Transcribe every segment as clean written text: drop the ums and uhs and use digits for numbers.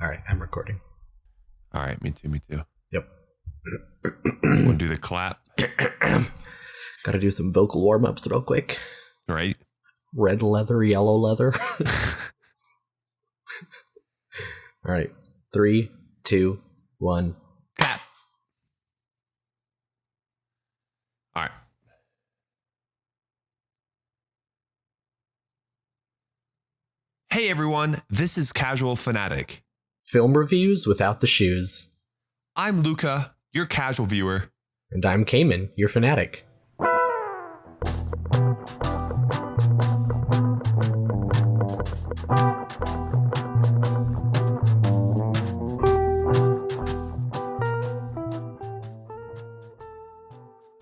All right, I'm recording. All right, me too. Yep. Want to do the clap? Got to do some vocal warm-ups real quick. Right. Red leather, yellow leather. All right. 3, 2, 1. Clap. All right. Hey everyone, this is Casual Fanatic. Film reviews without the shoes. I'm Luca, your casual viewer. And I'm Cayman, your fanatic.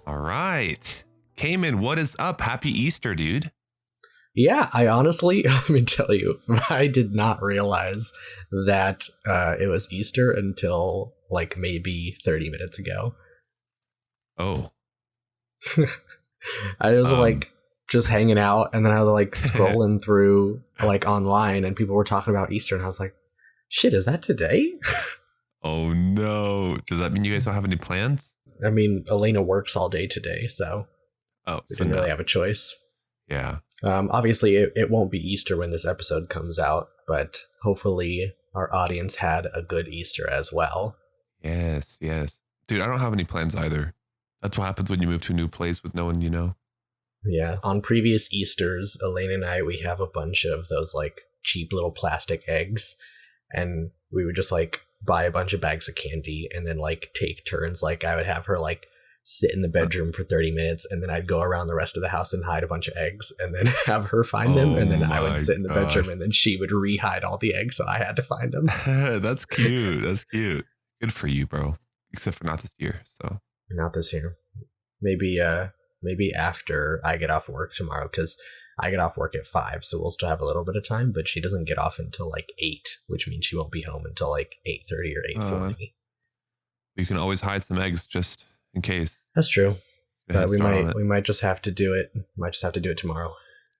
All right. Cayman, what is up? Happy Easter, dude. Yeah, I honestly, let me tell you, I did not realize that it was Easter until like maybe 30 minutes ago. Oh. I was like just hanging out, and then I was like scrolling through like online, and people were talking about Easter, and I was like, shit, is that today? Oh no. Does that mean you guys don't have any plans? I mean, Elena works all day today, so we didn't really have a choice. Yeah. Obviously, it won't be Easter when this episode comes out, but hopefully our audience had a good Easter as well. Yes. Dude, I don't have any plans either. That's what happens when you move to a new place with no one you know. Yeah. On previous Easters, Elena and I, we have a bunch of those like cheap little plastic eggs, and we would just like buy a bunch of bags of candy and then like take turns. Like I would have her like sit in the bedroom for 30 minutes, and then I'd go around the rest of the house and hide a bunch of eggs and then have her find them, and then I would sit in the bedroom and then she would re-hide all the eggs, so I had to find them. That's cute. Good for you, bro. Except for not this year. So not this year. Maybe after I get off work tomorrow, because I get off work at 5, so we'll still have a little bit of time, but she doesn't get off until like 8, which means she won't be home until like 8:30 or 8:40. You can always hide some eggs just in case. That's true. We might just have to do it. Might just have to do it tomorrow.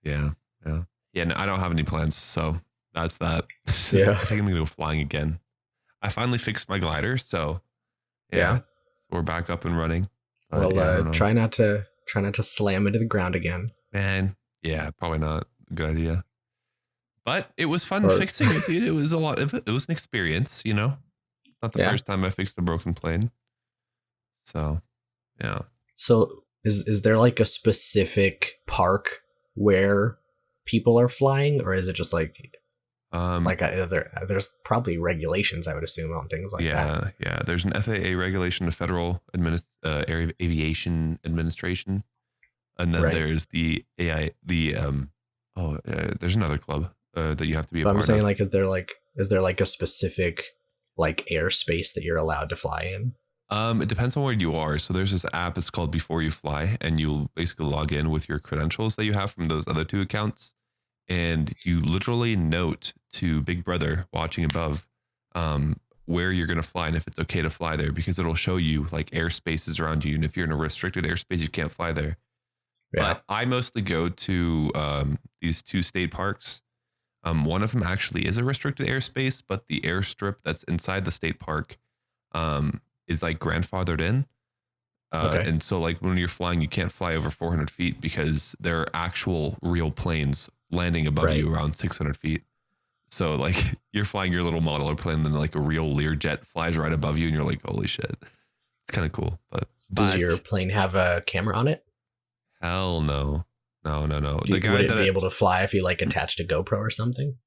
Yeah. No, I don't have any plans, so that's that. Yeah. I think I'm gonna go flying again. I finally fixed my glider, so yeah. So we're back up and running. Well, try not to slam into the ground again. Man, yeah, probably not a good idea. But it was fun fixing it, dude. It was a lot of it. It was an experience, you know. It's not the first time I fixed a broken plane. So, yeah. So is there like a specific park where people are flying, or is it just like there's probably regulations, I would assume, on things like that. Yeah. There's an FAA regulation, the Federal Aviation Administration, and then there's the AI. There's another club that you have to be a part of. I'm saying, like, is there like a specific like airspace that you're allowed to fly in? It depends on where you are. So there's this app. It's called Before You Fly, and you basically log in with your credentials that you have from those other 2 accounts. And you literally note to Big Brother watching above where you're going to fly and if it's okay to fly there, because it'll show you like airspaces around you. And if you're in a restricted airspace, you can't fly there. Yeah. But I mostly go to these 2 state parks. One of them actually is a restricted airspace, but the airstrip that's inside the state park is like grandfathered in. And so like when you're flying, you can't fly over 400 feet because there are actual real planes landing above you around 600 feet. So like you're flying your little modeler plane, and then like a real Learjet flies right above you, and you're like, holy shit. It's kind of cool. But does your plane have a camera on it? Hell no. No. Would it be able to fly if you like attached a GoPro or something?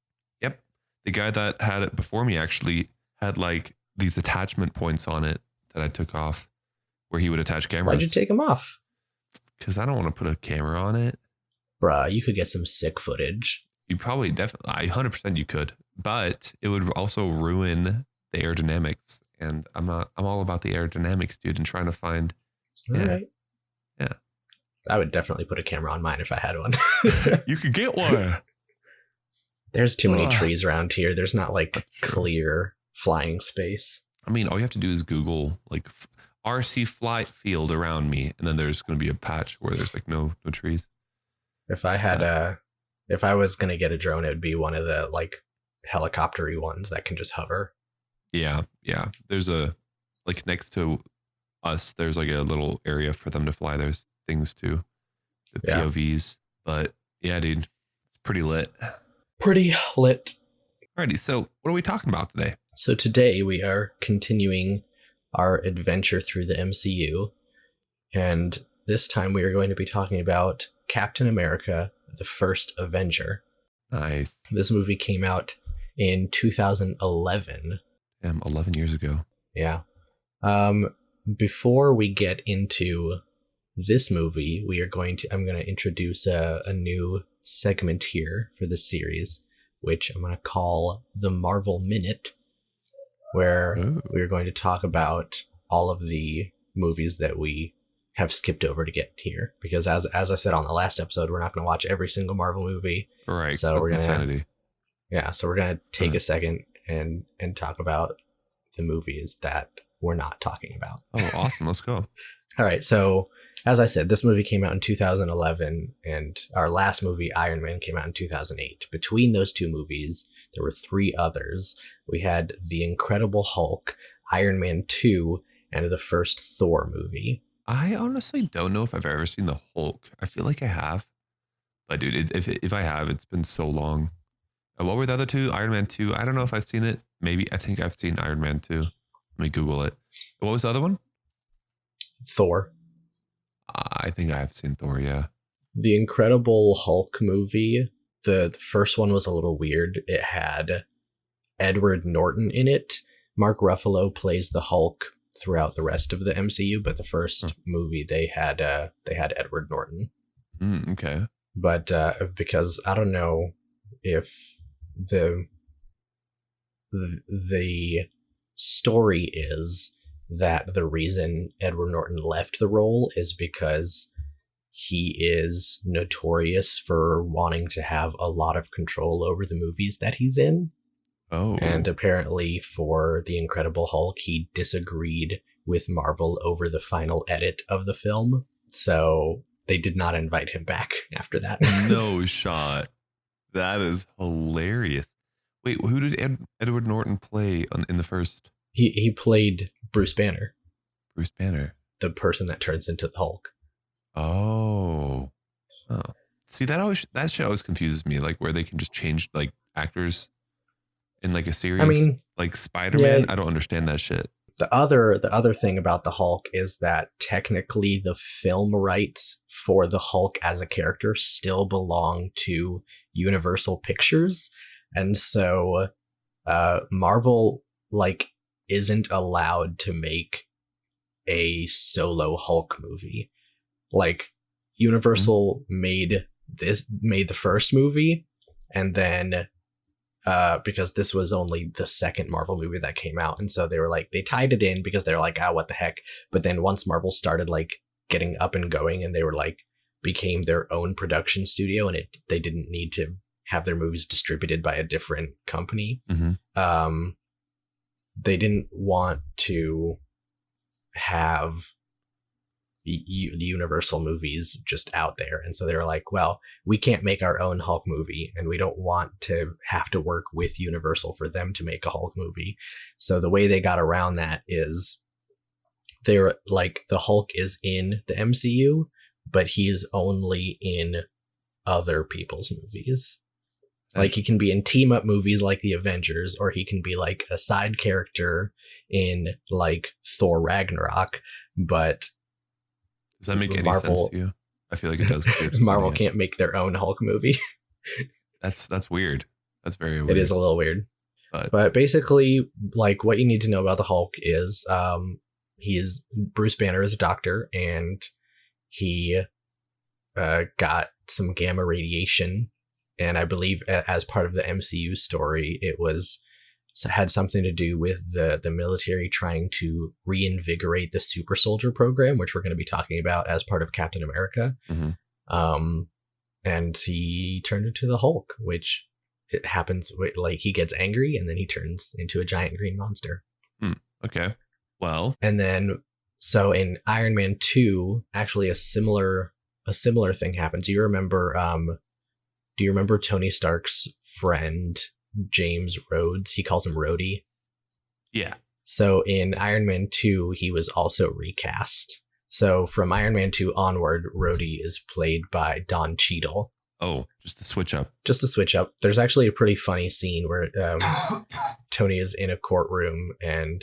Yep. The guy that had it before me actually had like these attachment points on it that I took off where he would attach cameras. Why'd you take them off? Because I don't want to put a camera on it. Bruh, you could get some sick footage. You probably definitely 100% you could, but it would also ruin the aerodynamics. And I'm all about the aerodynamics, dude, and trying to find. All right. Yeah. I would definitely put a camera on mine if I had one. You could get one. There's too many trees around here. There's not like clear flying space. I mean, all you have to do is Google like RC flight field around me, and then there's going to be a patch where there's like no trees. If I had if I was going to get a drone, it would be one of the like helicopter-y ones that can just hover. Yeah, yeah. There's a like next to us. There's like a little area for them to fly. There's things too, the Yeah. POVs. But yeah, dude, it's pretty lit. Pretty lit. Alrighty, so what are we talking about today? So today we are continuing our adventure through the MCU, and this time we are going to be talking about Captain America, the First Avenger. Nice. This movie came out in 2011. Damn, 11 years ago. Yeah. Before we get into this movie, I'm going to introduce a new segment here for the series, which I'm going to call the Marvel Minute, where we're going to talk about all of the movies that we have skipped over to get here. Because as I said on the last episode, we're not going to watch every single Marvel movie. Right. So we're insanity. So we're going to take a second and talk about the movies that we're not talking about. Oh, awesome. Let's go. All right. So as I said, this movie came out in 2011, and our last movie, Iron Man, came out in 2008. Between those two movies, there were three others. We had The Incredible Hulk, Iron Man 2, and the first Thor movie. I honestly don't know if I've ever seen the Hulk. I feel like I have. But dude, if I have, it's been so long. What were the other two? Iron Man 2. I don't know if I've seen it. Maybe. I think I've seen Iron Man 2. Let me Google it. What was the other one? Thor. I think I have seen Thor, yeah. The Incredible Hulk movie, the first one was a little weird. It had Edward Norton in it. Mark Ruffalo plays the Hulk throughout the rest of the MCU, but the first movie they had Edward Norton. Okay. But because I don't know if the story is that the reason Edward Norton left the role is because he is notorious for wanting to have a lot of control over the movies that he's in. Oh. And apparently for The Incredible Hulk, he disagreed with Marvel over the final edit of the film. So they did not invite him back after that. No shot. That is hilarious. Wait, who did Edward Norton play in the first? He played Bruce Banner. Bruce Banner. The person that turns into the Hulk. Oh. See, that shit always confuses me, like where they can just change like actors in like a series. I mean, like Spider-Man, yeah, I don't understand that shit. The other thing about the Hulk is that technically the film rights for the Hulk as a character still belong to Universal Pictures. And so Marvel isn't allowed to make a solo Hulk movie. Like Universal made the first movie, and then because this was only the second Marvel movie that came out, and so they tied it in because they were like, what the heck. But then once Marvel started getting up and going, and they were became their own production studio, and they didn't need to have their movies distributed by a different company. They didn't want to have the Universal movies just out there, and so they were like, well, we can't make our own Hulk movie, and we don't want to have to work with Universal for them to make a Hulk movie. So the way they got around that is they're the Hulk is in the MCU, but he's only in other people's movies. He can be in team up movies like the Avengers, or he can be a side character in Thor Ragnarok. But does that make any sense to you? I feel like it does. Marvel can't make their own Hulk movie. That's weird. That's very weird. It is a little weird. But basically, what you need to know about the Hulk is Bruce Banner is a doctor, and he got some gamma radiation. And I believe as part of the MCU story, it had something to do with the military trying to reinvigorate the super soldier program, which we're going to be talking about as part of Captain America. And he turned into the Hulk, which it happens he gets angry and then he turns into a giant green monster. Okay. Well, and then so in Iron Man 2, actually a similar thing happens. Do you remember Tony Stark's friend, James Rhodes? He calls him Rhodey. Yeah. So in Iron Man 2, he was also recast. So from Iron Man 2 onward, Rhodey is played by Don Cheadle. Oh, just to switch up. Just to switch up, there's actually a pretty funny scene where Tony is in a courtroom and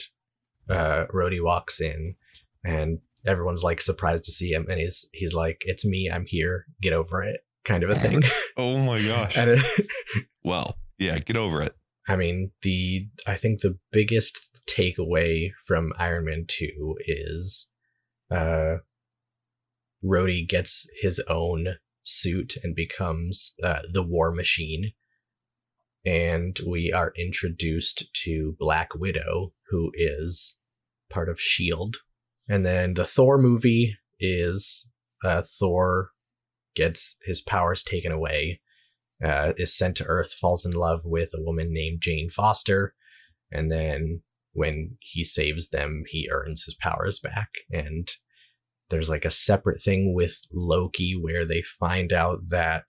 Rhodey walks in and everyone's like surprised to see him. And he's like, "It's me, I'm here, get over it," kind of a thing. Oh my gosh. And Well, yeah, get over it. I mean, I think the biggest takeaway from Iron Man 2 is Rhodey gets his own suit and becomes the War Machine. And we are introduced to Black Widow, who is part of S.H.I.E.L.D. And then the Thor movie is Thor gets his powers taken away, is sent to Earth, falls in love with a woman named Jane Foster, and then when he saves them, he earns his powers back. And there's like a separate thing with Loki where they find out that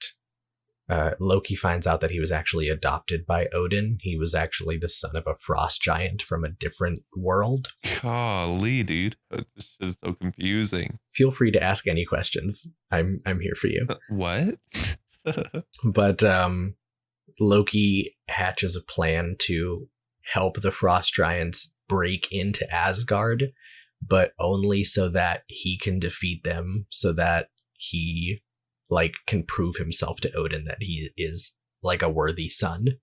Loki finds out that he was actually adopted by Odin. He was actually the son of a frost giant from a different world. Golly, dude. This is so confusing. Feel free to ask any questions. I'm here for you. What? But Loki hatches a plan to help the frost giants break into Asgard, but only so that he can defeat them, so that he like can prove himself to Odin that he is like a worthy son.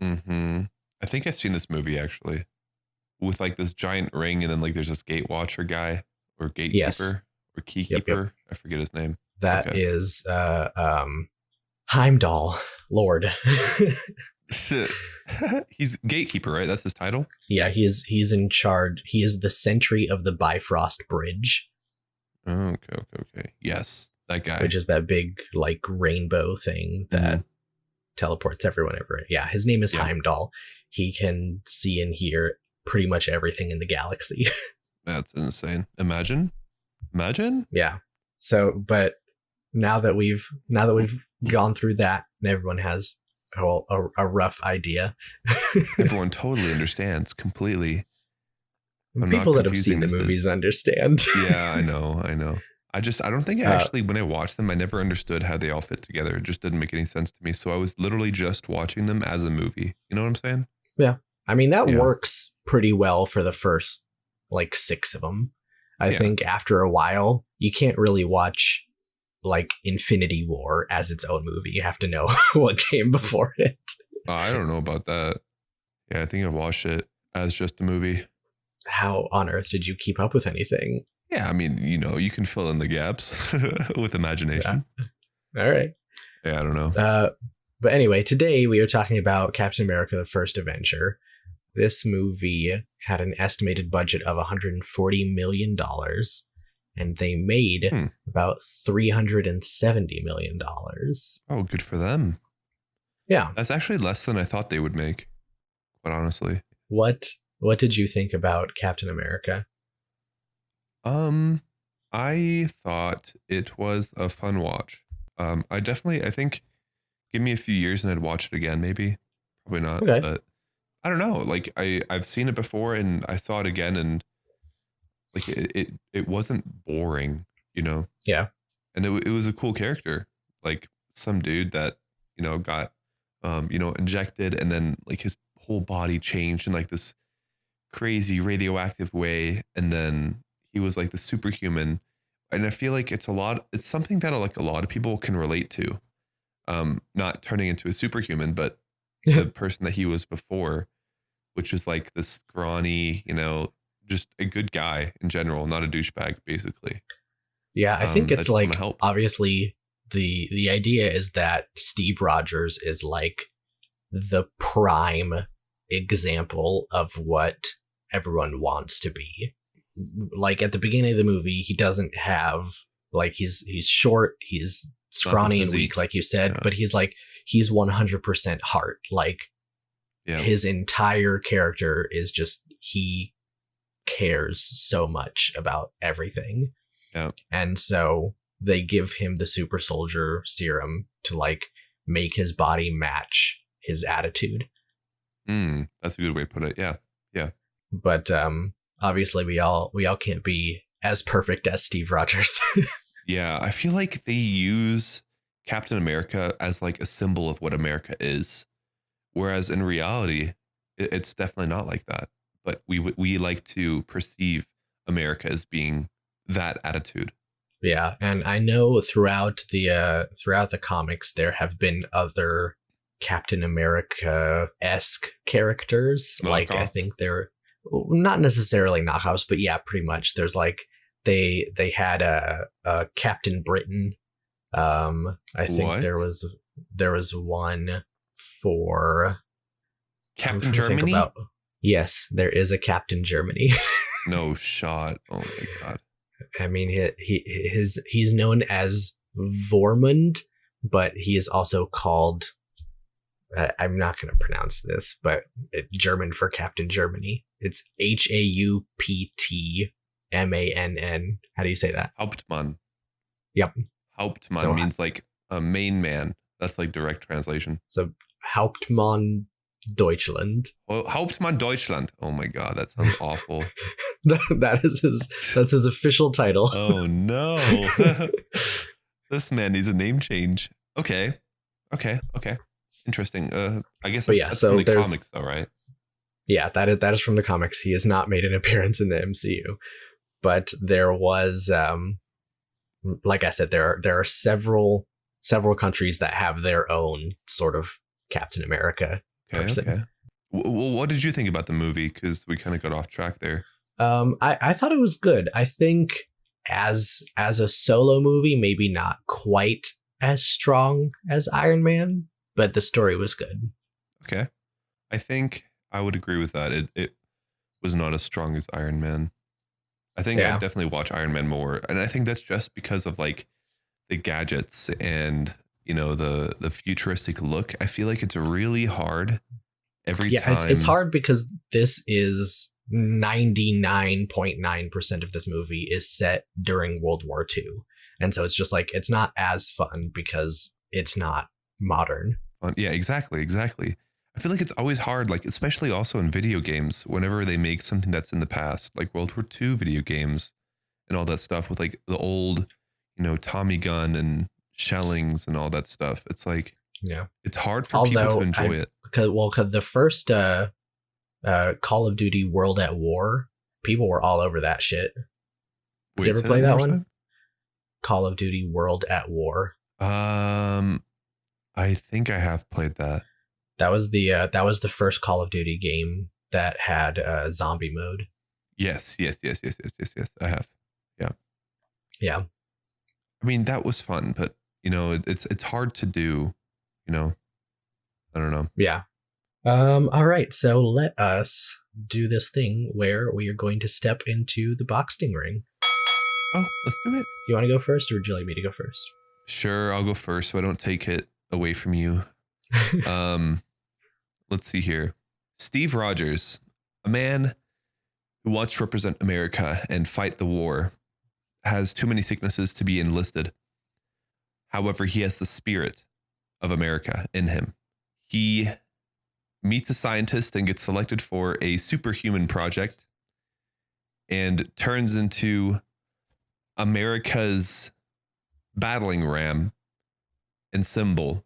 Mm-hmm. I think I've seen this movie actually, with like this giant ring, and then like there's this gate watcher guy or gatekeeper or keykeeper. Yep. I forget his name. That is Heimdall, Lord. He's gatekeeper, right? That's his title. Yeah, he's in charge. He is the sentry of the Bifrost Bridge. Okay. Yes, that guy. Which is that big like rainbow thing that teleports everyone over it. Yeah, his name is Heimdall. He can see and hear pretty much everything in the galaxy. That's insane. Imagine. Yeah. So, but now that we've gone through that and everyone has a rough idea. Everyone totally understands completely. People that have seen the movies understand. Yeah, I know. I don't think actually, when I watched them, I never understood how they all fit together. It just didn't make any sense to me. So I was literally just watching them as a movie. You know what I'm saying? Yeah. I mean, that works pretty well for the first like 6 of them. I think after a while, you can't really watch like Infinity War as its own movie. You have to know what came before it. I don't know about that. Yeah, I think I've watched it as just a movie. How on earth did you keep up with anything? Yeah, I mean, you can fill in the gaps with imagination. Yeah. All right. Yeah, I don't know. But anyway, today we are talking about Captain America: The First Avenger. This movie had an estimated budget of $140 million, and they made about $370 million. Oh, good for them. Yeah. That's actually less than I thought they would make, quite honestly. What did you think about Captain America? I thought it was a fun watch. I think give me a few years and I'd watch it again, maybe. Probably not. Okay. But I don't know. Like I've seen it before and I saw it again and like it wasn't boring, Yeah. And it was a cool character. Like some dude that, got injected and then like his whole body changed in like this crazy radioactive way, and then he was like the superhuman. And I feel like it's something that like a lot of people can relate to. Not turning into a superhuman, but the person that he was before, which was like this scrawny, just a good guy in general, not a douchebag, basically. Yeah, I think it's like obviously the idea is that Steve Rogers is like the prime example of what everyone wants to be. Like at the beginning of the movie, he doesn't have like he's short, he's scrawny and weak, like you said, but he's 100% heart. Like his entire character is just he cares so much about everything. Yeah. And so they give him the super soldier serum to like make his body match his attitude. That's a good way to put it. Yeah. Yeah. But obviously we all can't be as perfect as Steve Rogers. Yeah, I feel like they use Captain America as like a symbol of what America is, whereas in reality, it's definitely not like that. But we like to perceive America as being that attitude. Yeah, and I know throughout the comics there have been other Captain America esque characters. Like I Knockoffs. think they're not necessarily knockoffs, but yeah, pretty much. There's like they had a Captain Britain. I think What? there was one for I'm Captain trying to think Germany? about. Yes, there is a Captain Germany. No shot. Oh my god. I mean, he's known as Vormund, but he is also called. I'm not going to pronounce this, but German for Captain Germany. It's Hauptmann. How do you say that? Hauptmann. Yep. Hauptmann So means like a main man. That's like direct translation. so Hauptmann Deutschland. Oh, Hauptmann Deutschland. Oh my god, that sounds awful. That's his official title. Oh no. This man needs a name change. Okay. Interesting. I guess But yeah, that's so from the there's comics though, right? Yeah, that is from the comics. He has not made an appearance in the MCU, but there was, like I said, there are several countries that have their own sort of Captain America person. Okay. Well, what did you think about the movie? Because we kind of got off track there. I thought it was good. I think as a solo movie, maybe not quite as strong as Iron Man, but the story was good. Okay. I think I would agree with that. It was not as strong as Iron Man. I think Yeah. I'd definitely watch Iron Man more. And I think that's just because of like the gadgets and the futuristic look. I feel like it's really hard every time. It's hard because this is 99.9% of this movie is set during World War II. And so it's just like it's not as fun because it's not modern. Yeah, exactly. I feel like it's always hard, like especially also in video games, whenever they make something that's in the past, like World War II video games and all that stuff with like the old, Tommy gun and shellings and all that stuff. It's like Yeah. it's hard for people to enjoy it. Because the first Call of Duty World at War, people were all over that shit. Wait, you ever say play that more one? Call of Duty World at War. time? I think I have played that. That was the first Call of Duty game that had zombie mode. Yes. I have. Yeah. I mean, that was fun, but it's hard to do. I don't know. Yeah. All right. So let us do this thing where we are going to step into the boxing ring. Oh, let's do it. You want to go first, or would you like me to go first? Sure, I'll go first, so I don't take it away from you. Let's see here. Steve Rogers, a man who wants to represent America and fight the war, has too many sicknesses to be enlisted. However, he has the spirit of America in him. He meets a scientist and gets selected for a superhuman project and turns into America's battling ram and symbol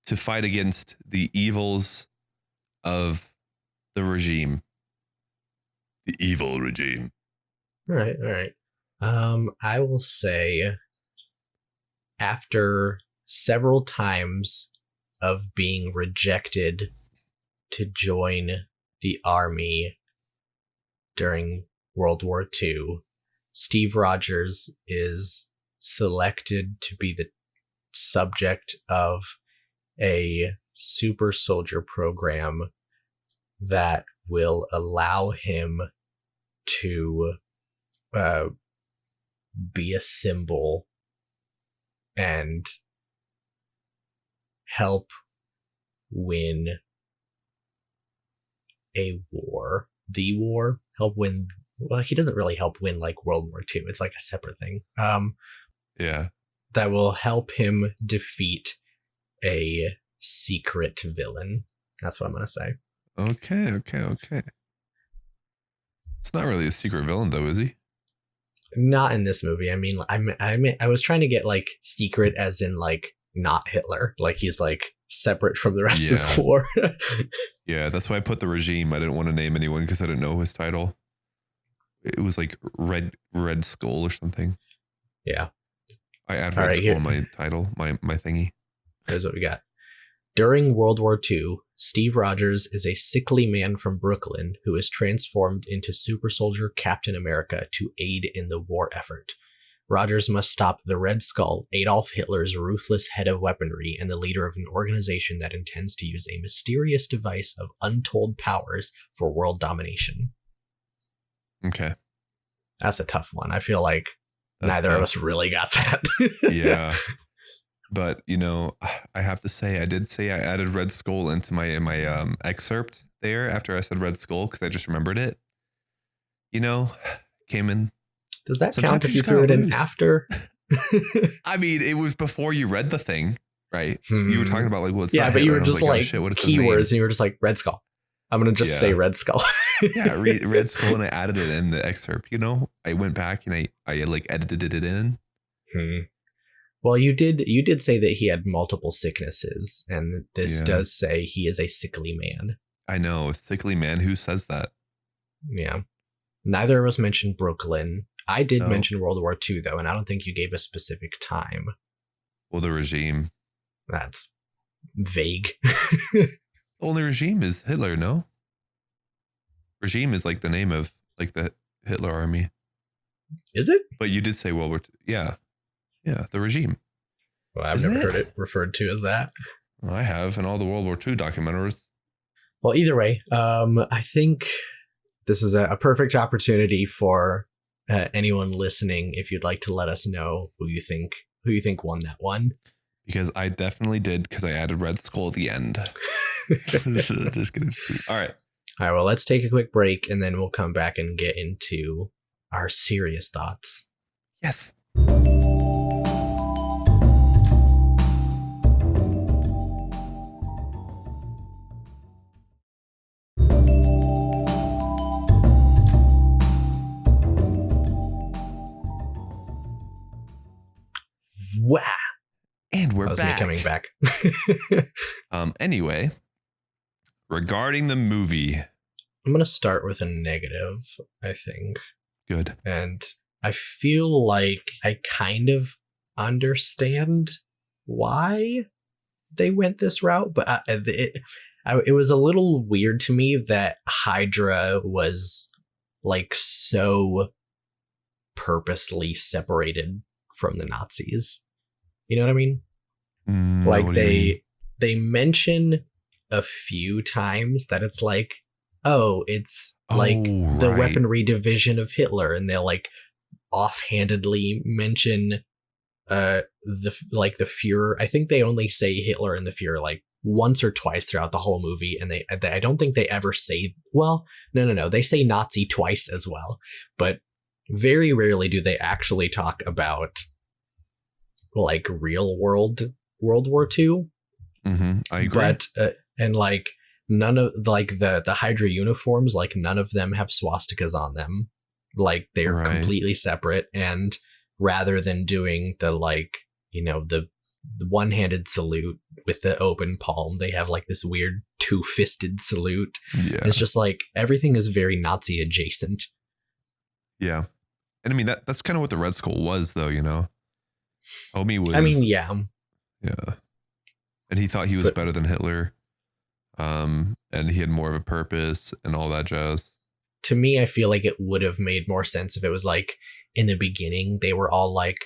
to fight against the evils of the regime. The evil regime. All right. I will say after several times of being rejected to join the army during World War II, Steve Rogers is selected to be the subject of a super soldier program that will allow him to be a symbol and help win a war. The war, help win. Well, he doesn't really help win like World War II. It's like a separate thing. Yeah. That will help him defeat a secret villain. That's what I'm gonna say. Okay. It's not really a secret villain, though, is he? Not in this movie. I mean, I was trying to get like secret as in like not Hitler. Like he's like separate from the rest of the war. Yeah, that's why I put the regime. I didn't want to name anyone because I didn't know his title. It was like Red Skull or something. Yeah. I add Red Skull in my title, my thingy. Here's what we got. During World War II, Steve Rogers is a sickly man from Brooklyn who is transformed into super soldier Captain America to aid in the war effort. Rogers must stop the Red Skull, Adolf Hitler's ruthless head of weaponry and the leader of an organization that intends to use a mysterious device of untold powers for world domination. Okay. That's a tough one. I feel like neither of us really got that. Yeah. But, you know, I have to say, I did say I added Red Skull into my excerpt there after I said Red Skull because I just remembered it. You know, came in. Does that count if you threw it in after? I mean, it was before you read the thing, right? You were talking about like, what's yeah, but you were just like, oh, shit, what is keywords and you were just like, Red Skull. I'm going to just say Red Skull. Yeah, Red Skull, and I added it in the excerpt. You know, I went back and I like edited it in. Well, you did say that he had multiple sicknesses, and this does say he is a sickly man. I know, a sickly man. Who says that? Yeah. Neither of us mentioned Brooklyn. I did mention World War II, though, and I don't think you gave a specific time. Well, the regime. That's vague. The only regime is Hitler, no? Regime is like the name of like the Hitler army. Is it? But you did say World War II. Yeah. Yeah, the regime. Well, I've never heard it referred to as that. Well, I have in all the World War II documentaries. Well, either way, I think this is a perfect opportunity for anyone listening, if you'd like to let us know who you think won that one. Because I definitely did, because I added Red Skull at the end. Just kidding. All right. Well, let's take a quick break, and then we'll come back and get into our serious thoughts. Yes. Wow. And we're back. Me coming back. Anyway, regarding the movie, I'm going to start with a negative, I think. Good. And I feel like I kind of understand why they went this route, but it was a little weird to me that Hydra was like so purposely separated from the Nazis. You know what I mean? Like they mention a few times that it's like, oh, it's like the weaponry division of Hitler, and they'll like offhandedly mention the Fuhrer. I think they only say Hitler and the Fuhrer like once or twice throughout the whole movie, and I don't think they ever say, well, no, they say Nazi twice as well, but very rarely do they actually talk about like real world World War II. I agree. But and like none of like the Hydra uniforms, like none of them have swastikas on them. Like they're completely separate, and rather than doing the like, you know, the one-handed salute with the open palm, they have like this weird two-fisted salute. Yeah. It's just like everything is very Nazi adjacent. Yeah. And I mean that's kind of what the Red Skull was, though, you know. Homie was, I mean, yeah. And he thought he was better than Hitler. And he had more of a purpose and all that jazz. To me, I feel like it would have made more sense if it was like in the beginning, they were all like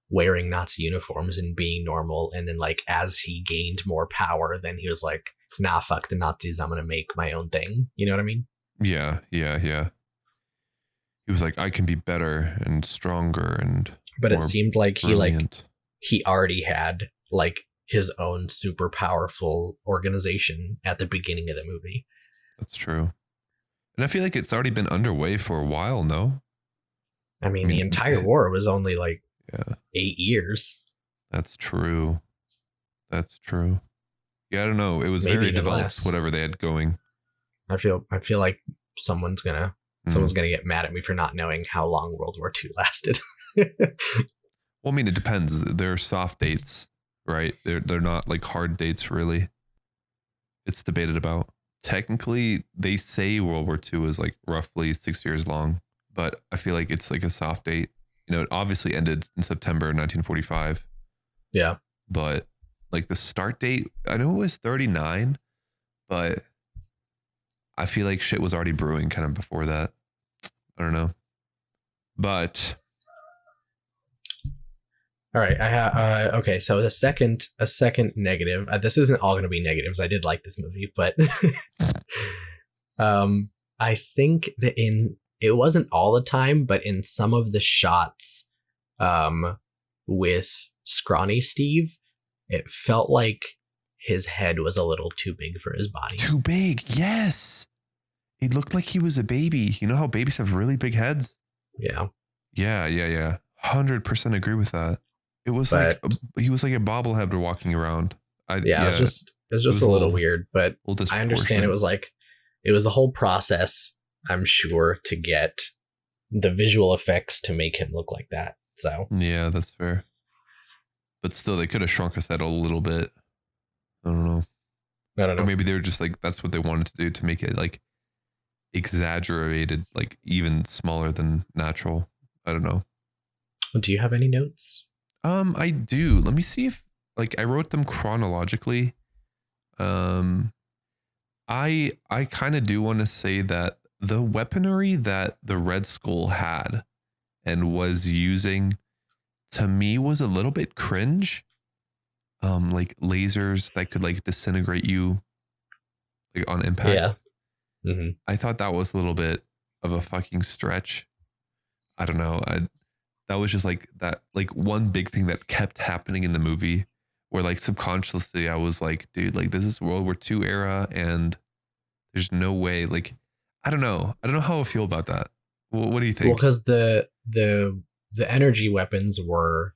wearing Nazi uniforms and being normal. And then like as he gained more power, then he was like, nah, fuck the Nazis. I'm going to make my own thing. You know what I mean? Yeah. He was like, I can be better and stronger and. But it seemed like he already had like his own super powerful organization at the beginning of the movie. That's true. And I feel like it's already been underway for a while, no? I mean the entire war was only like 8 years. That's true. Yeah, I don't know. It was very developed, whatever they had going. I feel like someone's gonna Someone's going to get mad at me for not knowing how long World War II lasted. Well, I mean, it depends. They're soft dates, right? They're not like hard dates, really. It's debated about. Technically, they say World War II is like roughly 6 years long, but I feel like it's like a soft date. You know, it obviously ended in September 1945. Yeah. But like the start date, I know it was 39, but I feel like shit was already brewing kind of before that. I don't know. But all right, I have okay. So a second negative. This isn't all going to be negatives. I did like this movie, but I think that it wasn't all the time, but in some of the shots, with Scrawny Steve, it felt like his head was a little too big for his body. Too big, yes. He looked like he was a baby. You know how babies have really big heads? Yeah. Yeah. 100% agree with that. It was like he was like a bobblehead walking around. It was just a little weird, but I understand it was a whole process, I'm sure, to get the visual effects to make him look like that. So yeah, that's fair. But still, they could have shrunk his head a little bit. I don't know. Or maybe they were just like, that's what they wanted to do to make it like exaggerated, like even smaller than natural. I don't know. Do you have any notes? I do. Let me see if like I wrote them chronologically. I kind of do want to say that the weaponry that the Red Skull had and was using, to me, was a little bit cringe. Like lasers that could like disintegrate you like on impact. Yeah. Mm-hmm. I thought that was a little bit of a fucking stretch. I don't know. That was just like that, like one big thing that kept happening in the movie where like subconsciously I was like, dude, like this is World War II era and there's no way, like, I don't know how I feel about that. What do you think? Well, because the energy weapons were,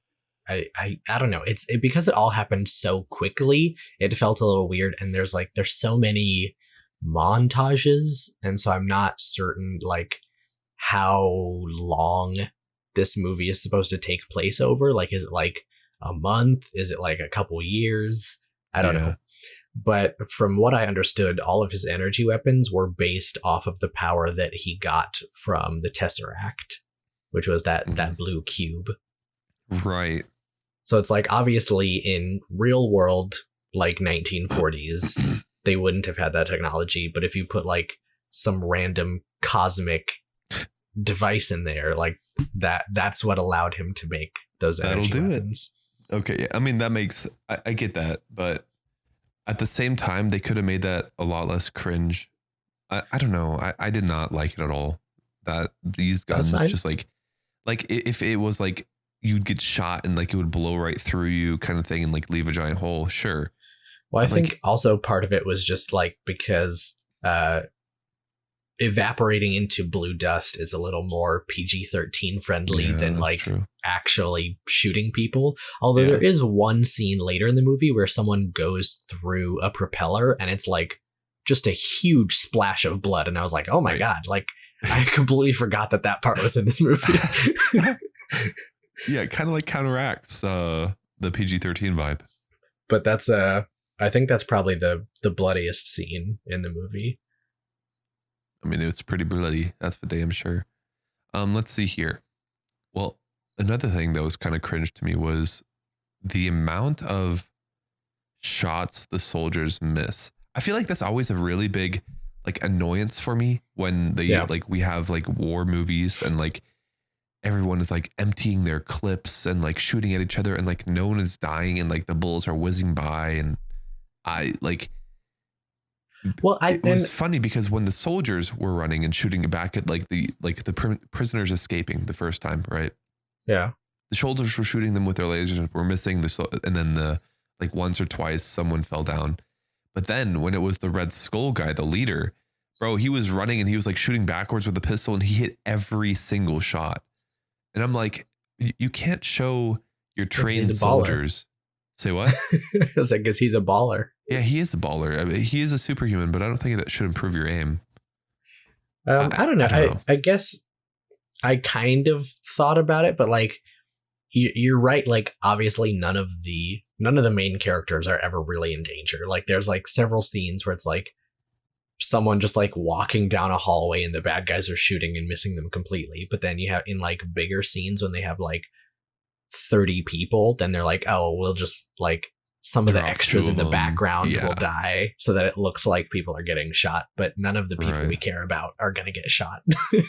I don't know. It's because it all happened so quickly. It felt a little weird, and there's so many montages, and so I'm not certain like how long this movie is supposed to take place over. Like, is it like a month? Is it like a couple years? I don't know. But from what I understood, all of his energy weapons were based off of the power that he got from the Tesseract, which was that blue cube. Right. So it's like, obviously in real world, like 1940s, they wouldn't have had that technology. But if you put like some random cosmic device in there, like that's what allowed him to make those energy weapons. Okay. I mean, that makes, I get that, but at the same time, they could have made that a lot less cringe. I don't know. I did not like it at all. That these guns just like if it was like you'd get shot and like it would blow right through you kind of thing and like leave a giant hole. Sure. Well, I think also part of it was just like because evaporating into blue dust is a little more PG-13 friendly than like actually shooting people. Although there is one scene later in the movie where someone goes through a propeller and it's like just a huge splash of blood. And I was like, oh my God, like I completely forgot that part was in this movie. Yeah, it kind of like counteracts the PG-13 vibe. But that's I think that's probably the bloodiest scene in the movie. I mean, it's pretty bloody. That's for damn sure. Let's see here. Well, another thing that was kind of cringe to me was the amount of shots the soldiers miss. I feel like that's always a really big like annoyance for me when like we have like war movies and like everyone is like emptying their clips and like shooting at each other and like no one is dying and like the bullets are whizzing by and I like. Well, it was funny because when the soldiers were running and shooting back at like the prisoners escaping the first time, right? Yeah. The soldiers were shooting them with their lasers, were missing and then the like once or twice someone fell down. But then when it was the Red Skull guy, the leader, bro, he was running and he was like shooting backwards with a pistol and he hit every single shot. And I'm like, you can't show your trained soldiers. Say what? It's like, because he's a baller. Yeah, he is a baller. I mean, he is a superhuman, but I don't think it should improve your aim. I don't know. I don't know. I guess I kind of thought about it, but like you're right. Like obviously none of the main characters are ever really in danger. Like there's like several scenes where it's like someone just like walking down a hallway and the bad guys are shooting and missing them completely. But then you have in like bigger scenes when they have like 30 people, then they're like, oh, we'll just like some of the Drop extras two in of the them. background Yeah. will die so that it looks like people are getting shot, but none of the people Right. we care about are going to get shot.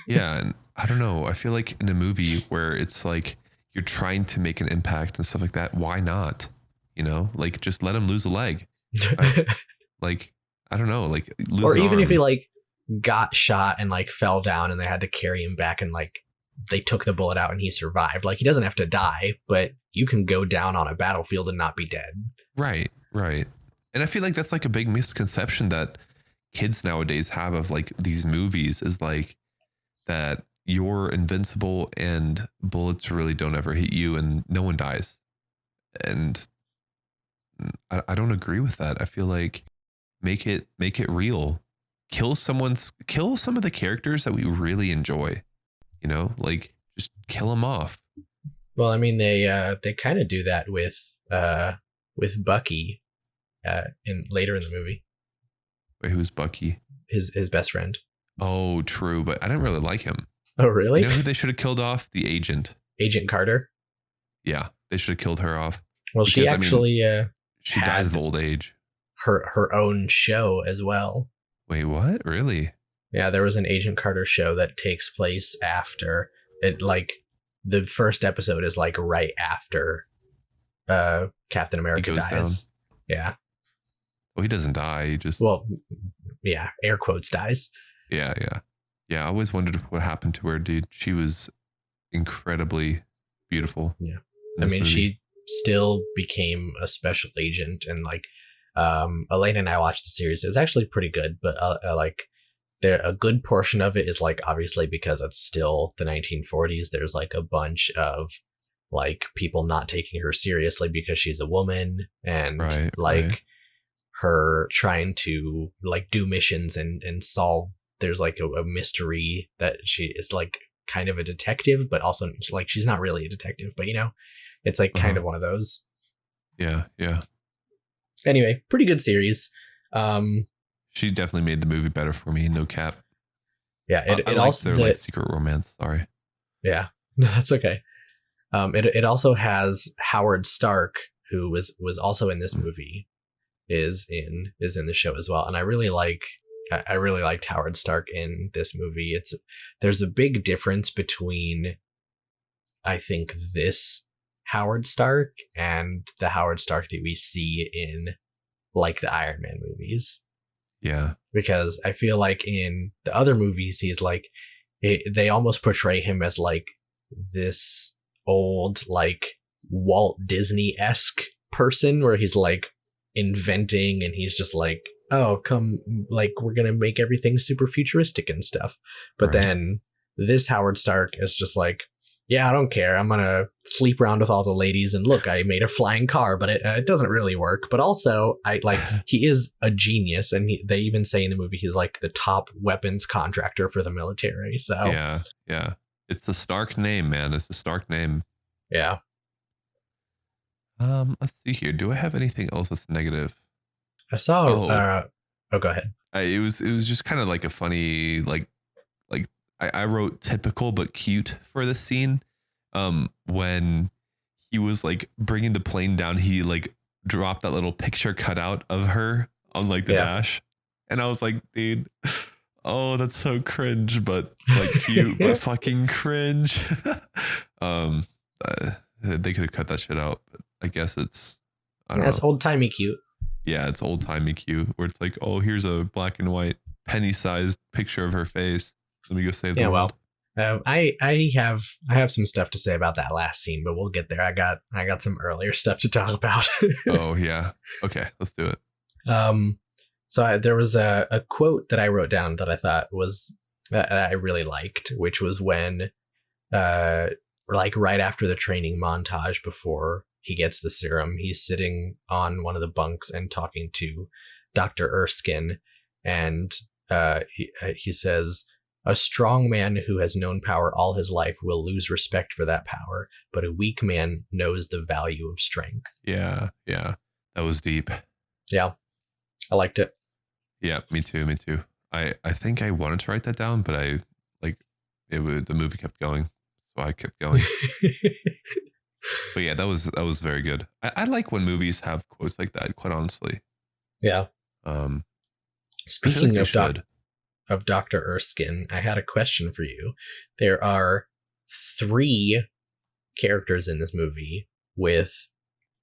Yeah, and I don't know. I feel like in a movie where it's like you're trying to make an impact and stuff like that, why not? You know, like just let him lose a leg. Like I don't know, like lose Or an even if arm. he like got shot and like fell down and they had to carry him back and like they took the bullet out and he survived. Like he doesn't have to die, but you can go down on a battlefield and not be dead. Right, right. And I feel like that's like a big misconception that kids nowadays have of like these movies is like that you're invincible and bullets really don't ever hit you and no one dies. And I don't agree with that. I feel like make it real. Kill some of the characters that we really enjoy. You know, like just kill them off. Well, I mean they kind of do that with Bucky in later in the movie. Wait, who's Bucky? His best friend. Oh, true, but I didn't really like him. Oh, really? You know who they should have killed off? The agent. Agent Carter. Yeah, they should have killed her off. Well, she Because, I mean, actually She had dies of old age. her own show as well. Wait, what? Really? Yeah, there was an Agent Carter show that takes place after it. Like the first episode is like right after Captain America goes dies. Yeah. Well, he doesn't die. He just Well, yeah, air quotes dies. yeah. I always wondered what happened to her, dude. She was incredibly beautiful. Yeah. in I this mean, movie. she still became a special agent, and like Elena and I watched the series. It was actually pretty good, but like there a good portion of it is like obviously because it's still the 1940s. There's like a bunch of like people not taking her seriously because she's a woman, and Right, like right. her trying to like do missions and solve. There's like a mystery that she is like kind of a detective, but also like she's not really a detective, but you know, it's like kind Uh-huh. of one of those. Yeah. Anyway, pretty good series. She definitely made the movie better for me. No cap. Yeah, I it liked also their like secret romance. Sorry. yeah, no, that's okay. It also has Howard Stark, who was also in this movie, is in the show as well, and I really liked Howard Stark in this movie. There's a big difference between I think this Howard Stark and the Howard Stark that we see in like the Iron Man movies, Yeah. because I feel like in the other movies he's like they almost portray him as like this old like Walt Disney-esque person where he's like inventing and he's just like, oh come, like we're gonna make everything super futuristic and stuff. But Right. then this Howard Stark is just like, yeah, I don't care, I'm gonna sleep around with all the ladies and look, I made a flying car, but it doesn't really work. But also I like he is a genius, and they even say in the movie he's like the top weapons contractor for the military. So Yeah. It's a Stark name, man. It's a Stark name. yeah. Let's see here. Do I have anything else that's negative? I saw Oh. Go ahead. It was just kind of like a funny like I wrote typical but cute for this scene. When he was like bringing the plane down, he like dropped that little picture cutout of her on like the Yeah. dash, and I was like, dude, oh, that's so cringe, but like cute, but fucking cringe. They could have cut that shit out, but I guess I don't That's know. old timey cute. Yeah, it's old timey cute where it's like, oh, here's a black and white penny sized picture of her face. Let me go save the Yeah, world. I have some stuff to say about that last scene, but we'll get there. I got some earlier stuff to talk about. Oh yeah. Okay, let's do it. So there was a quote that I wrote down that I thought was that I really liked, which was when like right after the training montage before he gets the serum, he's sitting on one of the bunks and talking to Dr. Erskine, and he says, A strong man who has known power all his life will lose respect for that power, but a weak man knows the value of strength. Yeah. That was deep. Yeah, I liked it. Yeah, me too. I think I wanted to write that down, but the movie kept going, so I kept going. But yeah, that was very good. I like when movies have quotes like that, quite honestly. Yeah. Speaking of Dr. Erskine, I had a question for you. There are 3 characters in this movie with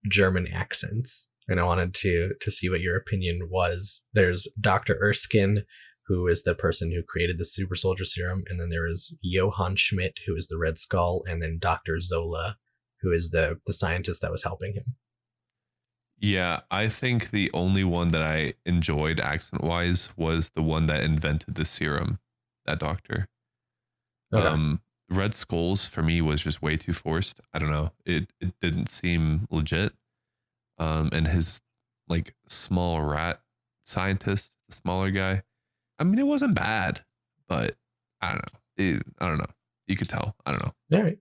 German accents, and I wanted to see what your opinion was. There's Dr. Erskine, who is the person who created the super soldier serum, and then there is Johann Schmidt, who is the Red Skull, and then Dr. Zola, who is the scientist that was helping him. Yeah, I think the only one that I enjoyed accent-wise was the one that invented the serum, that doctor. Okay. Red Skulls for me was just way too forced. I don't know. It didn't seem legit. And his like small rat scientist, the smaller guy. I mean, it wasn't bad, but I don't know. I don't know. You could tell. I don't know. All right.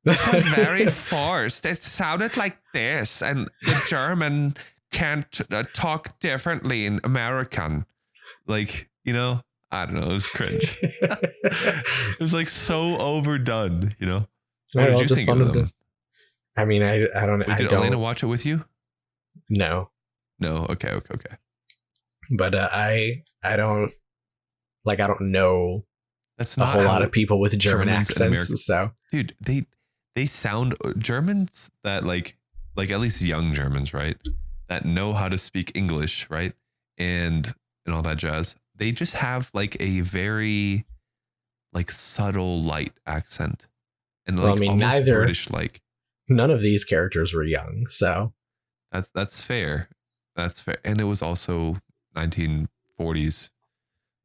It was very forced. It sounded like this, and the German can't talk differently in American. Like, you know, I don't know. It was cringe. It was like so overdone, you know? What did you think of them? I mean, I don't... Wait, did Elena watch it with you? No. No? Okay. But I don't know that's not a whole lot of people with German accents. So, dude, they sound Germans that like at least young Germans, right? That know how to speak English, right? And all that jazz. They just have like a very like subtle light accent. And like, well, I mean, almost neither British like. None of these characters were young, so that's fair. That's fair. And it was also 1940s.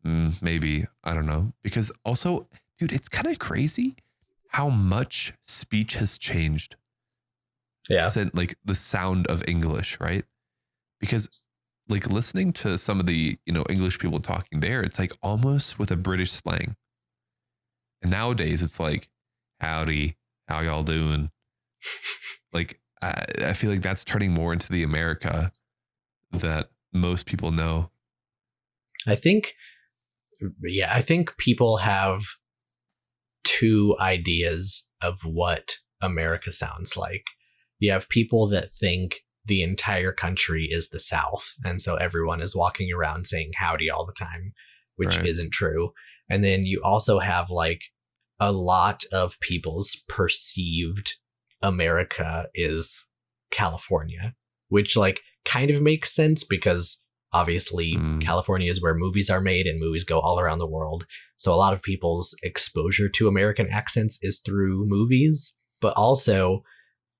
Maybe, I don't know. Because also, dude, it's kind of crazy how much speech has changed. Yeah. Since, like the sound of English, right? Because like listening to some of the, you know, English people talking there, it's like almost with a British slang. And nowadays it's like, howdy, how y'all doing? Like, I feel like that's turning more into the America that most people know. I think people have 2 ideas of what America sounds like. You have people that think the entire country is the South, and so everyone is walking around saying howdy all the time, which isn't true. And then you also have like a lot of people's perceived America is California, which like kind of makes sense because obviously California is where movies are made and movies go all around the world. So a lot of people's exposure to American accents is through movies, but also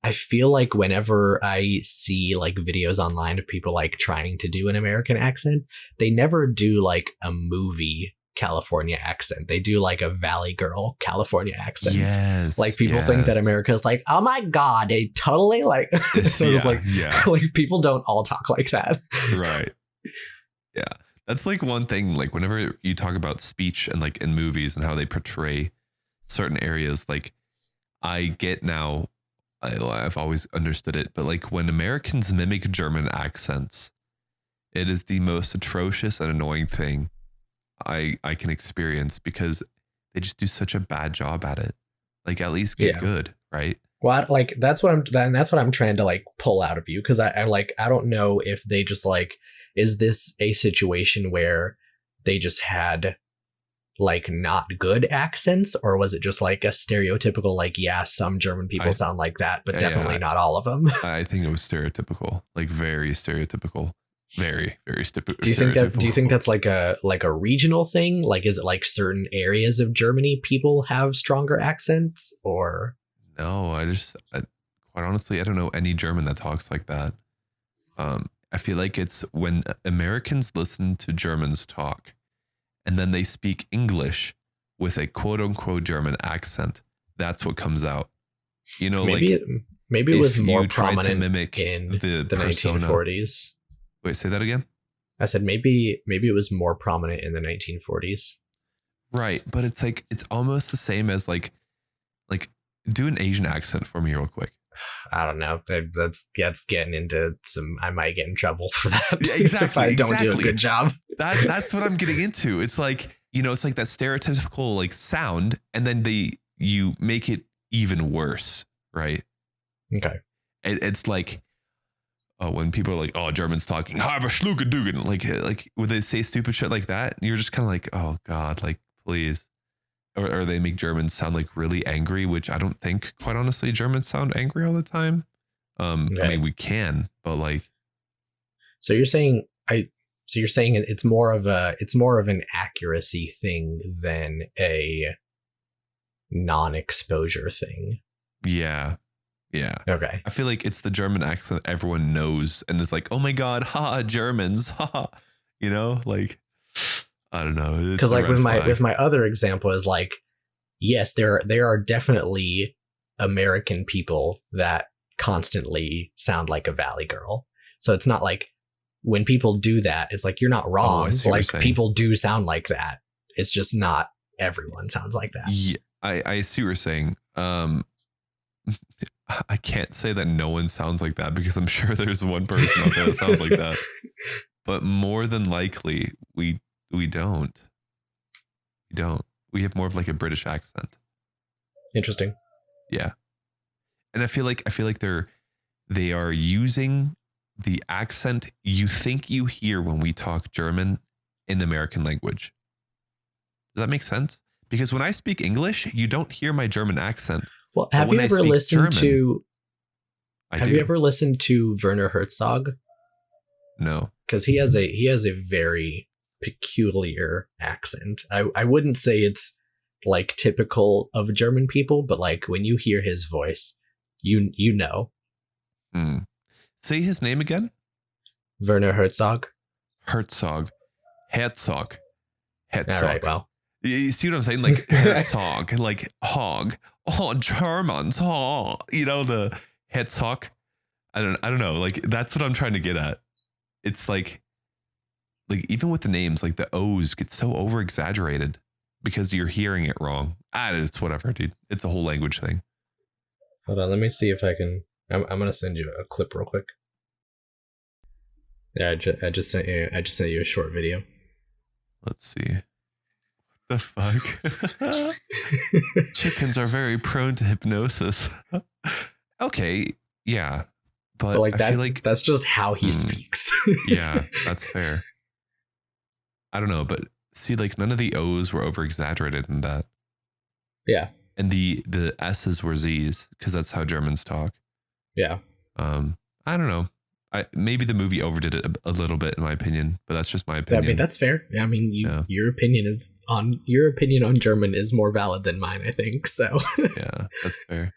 I feel like whenever I see like videos online of people like trying to do an American accent, they never do like a movie California accent. They do like a Valley Girl California accent. Yes. Like people think that America is like, oh my God, they totally like, like people don't all talk like that. Right. Yeah. That's like one thing, like whenever you talk about speech and like in movies and how they portray certain areas, like I get now, I've always understood it, but like when Americans mimic German accents, it is the most atrocious and annoying thing I can experience because they just do such a bad job at it. Like at least get good, right? Well, like that's what I'm trying to like pull out of you, because I don't know if they just like, is this a situation where they just had like not good accents, or was it just like a stereotypical like, yeah, some German people sound like that, but definitely not all of them? I think it was stereotypical, like very stereotypical. Very, very Do you think that's like a regional thing? Like, is it like certain areas of Germany people have stronger accents, or? No, quite honestly, I don't know any German that talks like that. I feel like it's when Americans listen to Germans talk and then they speak English with a quote unquote German accent. That's what comes out. You know, maybe it was more prominent in the 1940s. Wait, say that again? I said maybe it was more prominent in the 1940s. Right, but it's like it's almost the same as like do an Asian accent for me real quick. I don't know. That's getting into some. I might get in trouble for that. Yeah, exactly. If I don't do a good job. That's what I'm getting into. It's like, it's like that stereotypical like sound, and then you make it even worse, right? Okay. It's like, oh, when people are like, oh, Germans talking, like would they say stupid shit like that? And you're just kind of like, oh God, like please. Or they make Germans sound like really angry, which I don't think, quite honestly, Germans sound angry all the time. Okay. I mean, we can, but like. So you're saying it's more of an accuracy thing than a non-exposure thing. Yeah. Yeah. Okay. I feel like it's the German accent everyone knows and is like, oh my God, ha, Germans, ha, like, I don't know. Because like with my other example is like, yes, there are definitely American people that constantly sound like a Valley Girl. So it's not like when people do that, it's like you're not wrong. Like people do sound like that. It's just not everyone sounds like that. Yeah, I see what you're saying. I can't say that no one sounds like that because I'm sure there's one person out there that sounds like that. But more than likely, we don't. We don't. We have more of like a British accent. Interesting. Yeah. And I feel like they are using the accent you think you hear when we talk German in American language. Does that make sense? Because when I speak English, you don't hear my German accent. Well, have you ever listened to Werner Herzog? No. Because he has a very peculiar accent. I wouldn't say it's like typical of German people, but like when you hear his voice, you know. Say his name again. Werner Herzog. Herzog. All right, well. You see what I'm saying? Like Herzog, like hog. Oh, Germans. Oh, the Herzog. I don't know. Like that's what I'm trying to get at. It's like even with the names, like the O's get so over exaggerated because you're hearing it wrong. It's whatever, dude. It's a whole language thing. Hold on, let me see if I can. I'm gonna send you a clip real quick. Yeah, I just sent you a short video. Let's see. What the fuck? Chickens are very prone to hypnosis. Okay, yeah. But like I feel like that's just how he speaks. Yeah, that's fair. I don't know, but see, like none of the O's were over exaggerated in that. Yeah. And the S's were Z's because that's how Germans talk. Yeah. I don't know. Maybe the movie overdid it a little bit in my opinion, but that's just my opinion. I mean, that's fair. I mean, your opinion on German is more valid than mine, I think. So yeah, that's fair.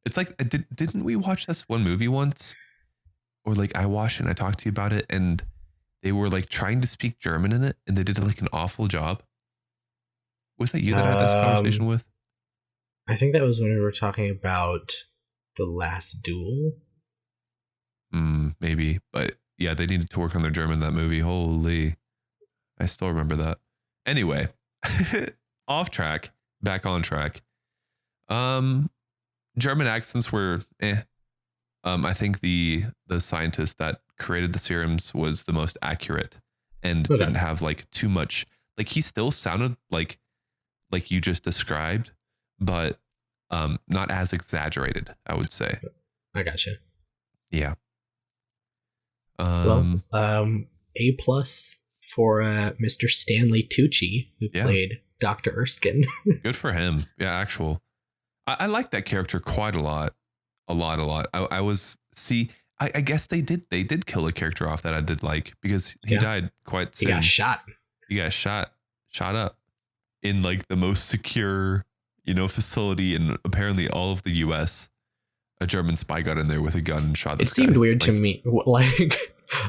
It's like, didn't we watch this one movie once? Or like I watched it and I talked to you about it and they were like trying to speak German in it and they did like an awful job. Was that you that I had this conversation with? I think that was when we were talking about The Last Duel. Maybe, but yeah, they needed to work on their German in that movie. Holy, I still remember that. Anyway, off track, back on track. German accents were I think the scientist that created the serums was the most accurate and didn't have like too much. Like he still sounded like you just described, but not as exaggerated, I would say. I gotcha. Yeah. A+ for Mr. Stanley Tucci, who played Dr. Erskine. Good for him. Yeah, I like that character quite a lot. A lot. I guess they did kill a character off that I did like because he died quite soon. He got shot. He got shot up in like the most secure, facility in apparently all of the US. A German spy got in there with a gun and shot this guy. It seemed weird to me. Like,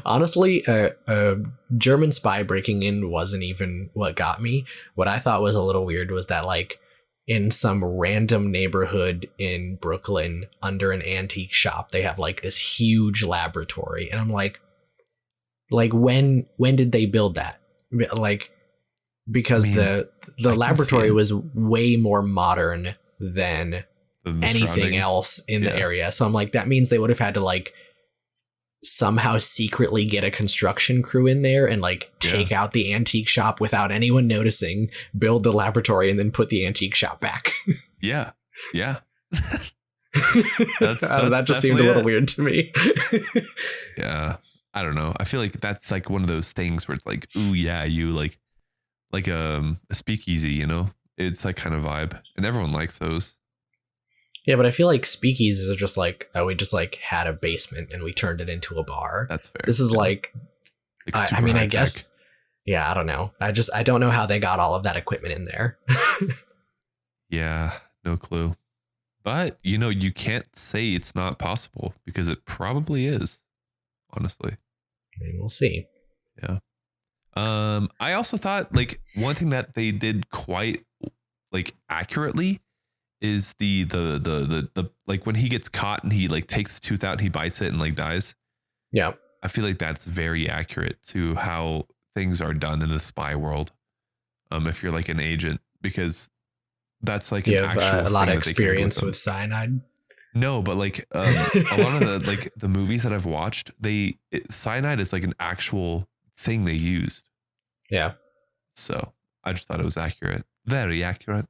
honestly, a German spy breaking in wasn't even what got me. What I thought was a little weird was that, like, in some random neighborhood in Brooklyn under an antique shop, they have like this huge laboratory. And I'm like when did they build that? Like, because I mean, the I can see laboratory it. was way more modern than The anything surroundings. else in the Yeah. area. So I'm like, that means they would have had to like somehow secretly get a construction crew in there and like take out the antique shop without anyone noticing, build the laboratory, and then put the antique shop back. Yeah. Yeah. That just seemed a definitely little it. weird to me. Yeah. I don't know. I feel like that's like one of those things where it's like, ooh, yeah, you like a speakeasy, you know? It's like kind of vibe. And everyone likes those. Yeah, but I feel like speakeasies are just like, we just like had a basement and we turned it into a bar. That's fair. This is Yeah. like, I super mean, I high-tech. guess, yeah, I don't know. I don't know how they got all of that equipment in there. Yeah, no clue. But, you know, you can't say it's not possible because it probably is, honestly. I mean, we'll see. I also thought like one thing that they did quite like accurately is the like when he gets caught and he like takes his tooth out and he bites it and like dies. Yeah. I feel like that's very accurate to how things are done in the spy world. If you're like an agent, because that's like You an have actual a lot thing of that they carry experience them. with cyanide. No, but like a lot of the like the movies that I've watched, cyanide is like an actual thing they used. Yeah. So I just thought it was accurate, very accurate.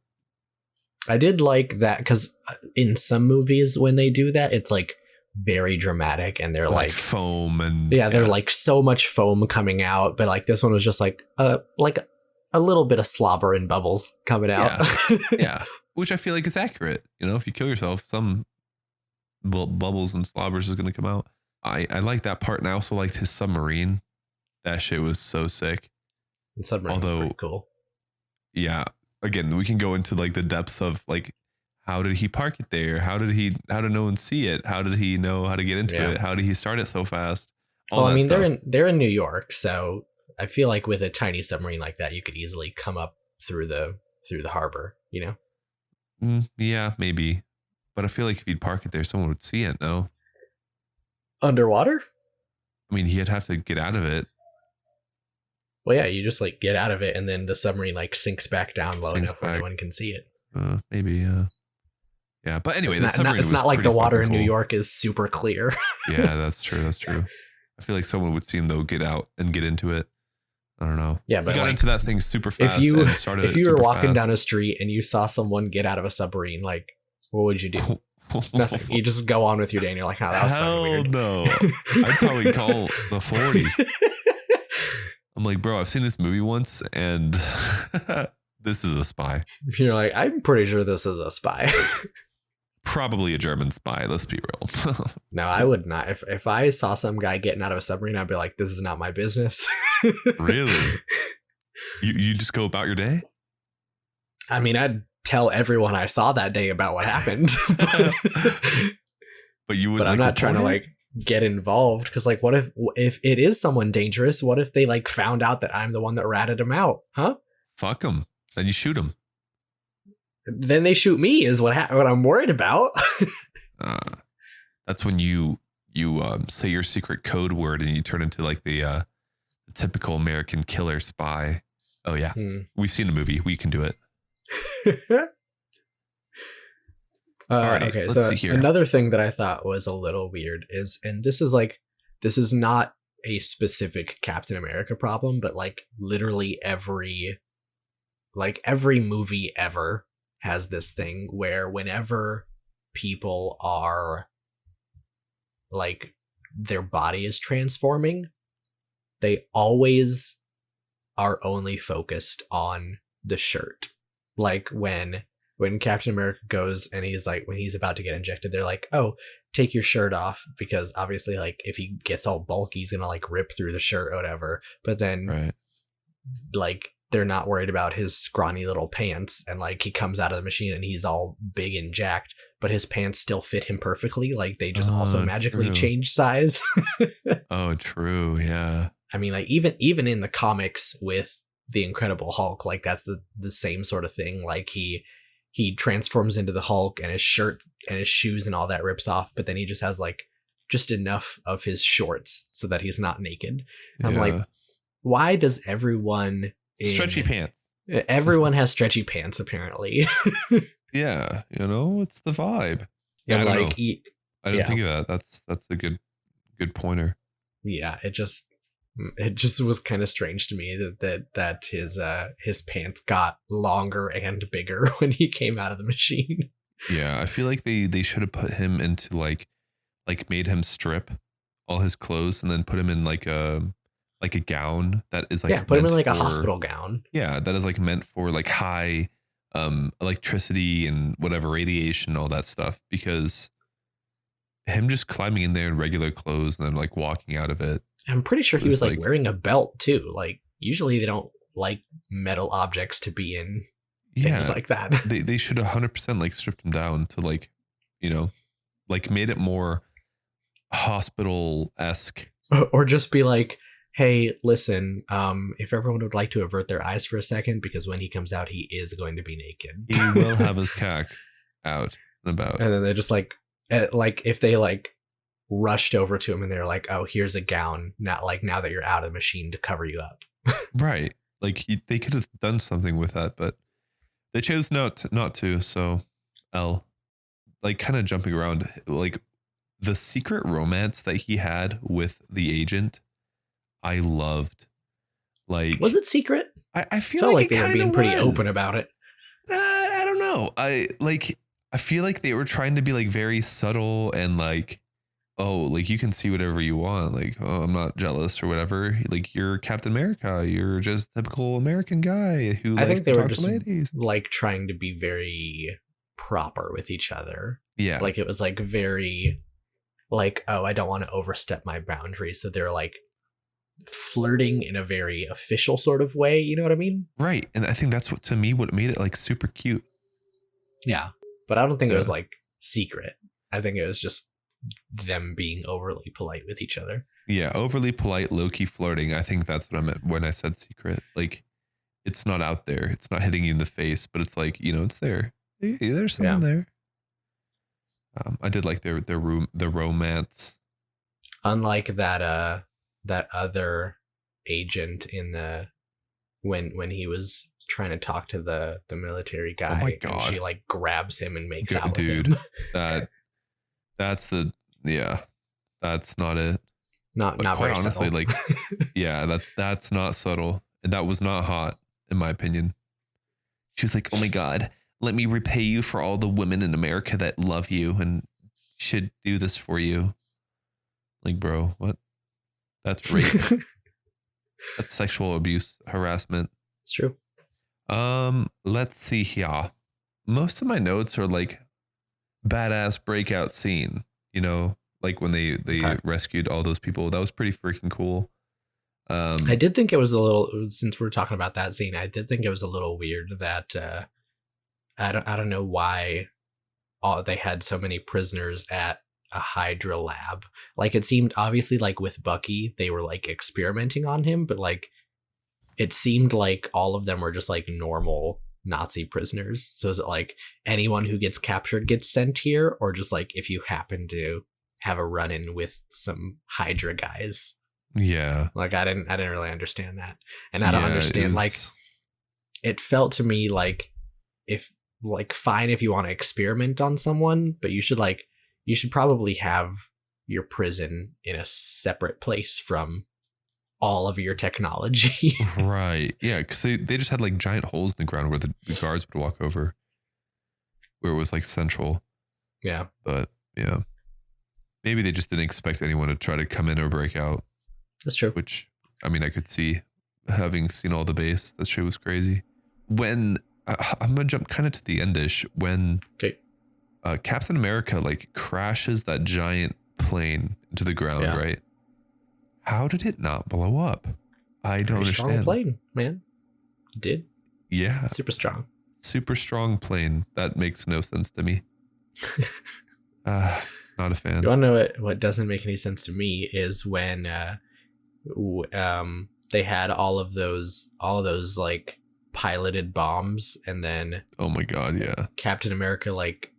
I did like that because in some movies when they do that, it's like very dramatic and they're Like like foam and yeah, they're like so much foam coming out, but like this one was just like a little bit of slobber and bubbles coming out. yeah, which I feel like is accurate. You know, if you kill yourself, some bubbles and slobbers is going to come out. I like that part, and I also liked his submarine. That shit was so sick. And submarine was Although- pretty cool. Yeah, again, we can go into like the depths of like how did he park it there? How did no one see it? How did he know how to get into Yeah. it? How did he start it so fast? All Well, I that mean, stuff. they're in New York, so I feel like with a tiny submarine like that, you could easily come up through the harbor. You know, Yeah, maybe. But I feel like if he'd park it there, someone would see it. No, underwater. I mean he'd have to get out of it. Well, yeah, you just like get out of it, and then the submarine like sinks back down low Sinks enough where back. no one can see it. Maybe. Yeah, but anyway, It's the not, submarine it's was not like the pretty water fucking in New cool. York is super clear. Yeah, that's true. That's true. I feel like someone would see him though get out and get into it. I don't know. Yeah, He but got like, into that thing super fast. if you and started if it you were super walking fast. down a street and you saw someone get out of a submarine, like what would you do? Nothing. You just go on with your day, and you're like, "Oh, that was fucking Hell weird." no! I'd probably call the 40s. I'm like, bro, I've seen this movie once, and this is a spy. You're like, I'm pretty sure this is a spy. Probably a German spy. Let's be real. No, I would not. If I saw some guy getting out of a submarine, I'd be like, this is not my business. Really? You just go about your day? I mean, I'd tell everyone I saw that day about what happened. But you would. But I'm not trying to like get involved because like what if it is someone dangerous, what if they like found out that I'm the one that ratted them out, huh? fuck them. Then you shoot them. Then they shoot me is what I'm worried about. That's when you say your secret code word and you turn into like the typical American killer spy. Oh yeah, we've seen a movie. We can do it. Alrighty, Okay, let's so see here. another thing that I thought was a little weird is, and this is not a specific Captain America problem, but like literally every movie ever has this thing where whenever people are like their body is transforming, they always are only focused on the shirt. Like when Captain America goes and he's like, when he's about to get injected, they're like, oh, take your shirt off, because obviously like if he gets all bulky, he's gonna like rip through the shirt or whatever. But then Right. like they're not worried about his scrawny little pants, and like he comes out of the machine and he's all big and jacked, but his pants still fit him perfectly. Like they just also magically true. change size. Oh, true. Yeah. I mean, like even in the comics with the Incredible Hulk, like that's the same sort of thing. Like he transforms into the Hulk and his shirt and his shoes and all that rips off, but then he just has like just enough of his shorts so that he's not naked. I'm like, why does everyone stretchy pants. Everyone has stretchy pants apparently. Yeah, it's the vibe. Yeah, I And don't like, know. I didn't yeah. think of that. That's a good pointer. Yeah, it just was kind of strange to me that his pants got longer and bigger when he came out of the machine. Yeah, I feel like they should have put him into made him strip all his clothes and then put him in like a gown that is Yeah, like put him meant in like a for hospital gown. yeah, that is like meant for like high electricity and whatever radiation, all that stuff. Because him just climbing in there in regular clothes and then like walking out of it I'm pretty sure he was was like like, wearing a belt too. Like usually they don't like metal objects to be in things yeah, like that. they should 100% like stripped him down to like, you know, like made it more hospital-esque. Or just be like, hey, listen, if everyone would like to avert their eyes for a second, because when he comes out, he is going to be naked. He will have his cack out and about. And then they just like if they like rushed over to him and they're like, oh, here's a gown, now that you're out of the machine to cover you up. Right. Like they could have done something with that, but they chose not to. So L, like kind of jumping around, like the secret romance that he had with the agent, I loved. Like, Was it secret? I feel Felt like it they were kinda being pretty was. open about it. I don't know. I feel like they were trying to be like very subtle and like, oh, like you can see whatever you want. Like, oh, I'm not jealous or whatever. Like you're Captain America. You're just a typical American guy who I likes think they to were talk to just ladies. like trying to be very proper with each other. Yeah. Like it was like very like, oh, I don't want to overstep my boundaries. So they're like flirting in a very official sort of way. You know what I mean? Right. And I think that's what to me what made it like super cute. Yeah. But I don't think it was Yeah. like secret. I think it was just them being overly polite with each other. Yeah. Overly polite, low-key flirting. I think that's what I meant when I said secret. Like it's not out there. It's not hitting you in the face, but it's like, it's there. There's something there. I did like their romance. Unlike that other agent in the when he was trying to talk to the military guy, Oh my and God. she like grabs him and makes out Dude, with him. that's not it. not But not quite very honestly, subtle. like, yeah, that's not subtle, and that was not hot in my opinion. She was like, "Oh my God, let me repay you for all the women in America that love you and should do this for you." Like, bro, what? That's rape. That's sexual abuse, harassment. It's true. Let's see here. Most of my notes are like badass breakout scene, like when they Okay. rescued all those people. That was pretty freaking cool. I did think it was a little, since we're talking about that scene, I did think it was a little weird that I don't know why they had so many prisoners at a Hydra lab. Like it seemed obviously like with Bucky, they were like experimenting on him, but like it seemed like all of them were just like normal Nazi prisoners. So is it like anyone who gets captured gets sent here, or just like if you happen to have a run-in with some Hydra guys? Yeah. Like I didn't really understand that. And I don't Yeah, understand, like it's- it felt to me like if like fine if you want to experiment on someone, but you should probably have your prison in a separate place from all of your technology. right. Yeah, because they just had like giant holes in the ground where the guards would walk over, where it was like central. Yeah. But yeah, maybe they just didn't expect anyone to try to come in or break out. That's true. Which, I mean, I could see, having seen all the base. That shit was crazy. When I'm gonna jump kind of to the endish when Okay. Captain America like crashes that giant plane into the ground, Yeah. right? How did it not blow up? I don't Very strong understand. plane, man. Did Yeah, super strong. super strong plane. That makes no sense to me. Not a fan. You want to know what doesn't make any sense to me is when they had all of those like piloted bombs, and then Oh my God, yeah. Captain America like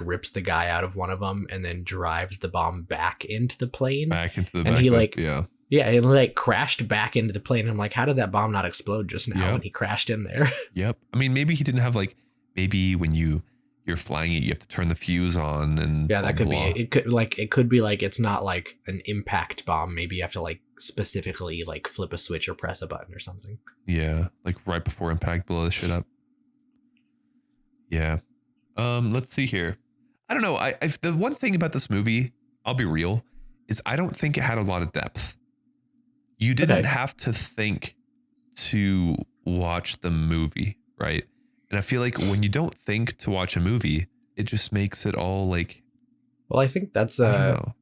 rips the guy out of one of them and then drives the bomb back into the plane. Back into the And he, backup, like, yeah. Yeah, it like crashed back into the plane. I'm like, how did that bomb not explode just now Yep. when he crashed in there? Yep. I mean, maybe he didn't have like, maybe when you're flying it, you have to turn the fuse on and Yeah, blah, that could blah. be it. It could be like it's not like an impact bomb. Maybe you have to like specifically like flip a switch or press a button or something. Yeah, like right before impact, blow the shit up. Yeah. Let's see here. I don't know. I the one thing about this movie, I'll be real, is I don't think it had a lot of depth. You didn't Okay. have to think to watch the movie, right? And I feel like when you don't think to watch a movie, it just makes it all like, Well, I think that's I don't know.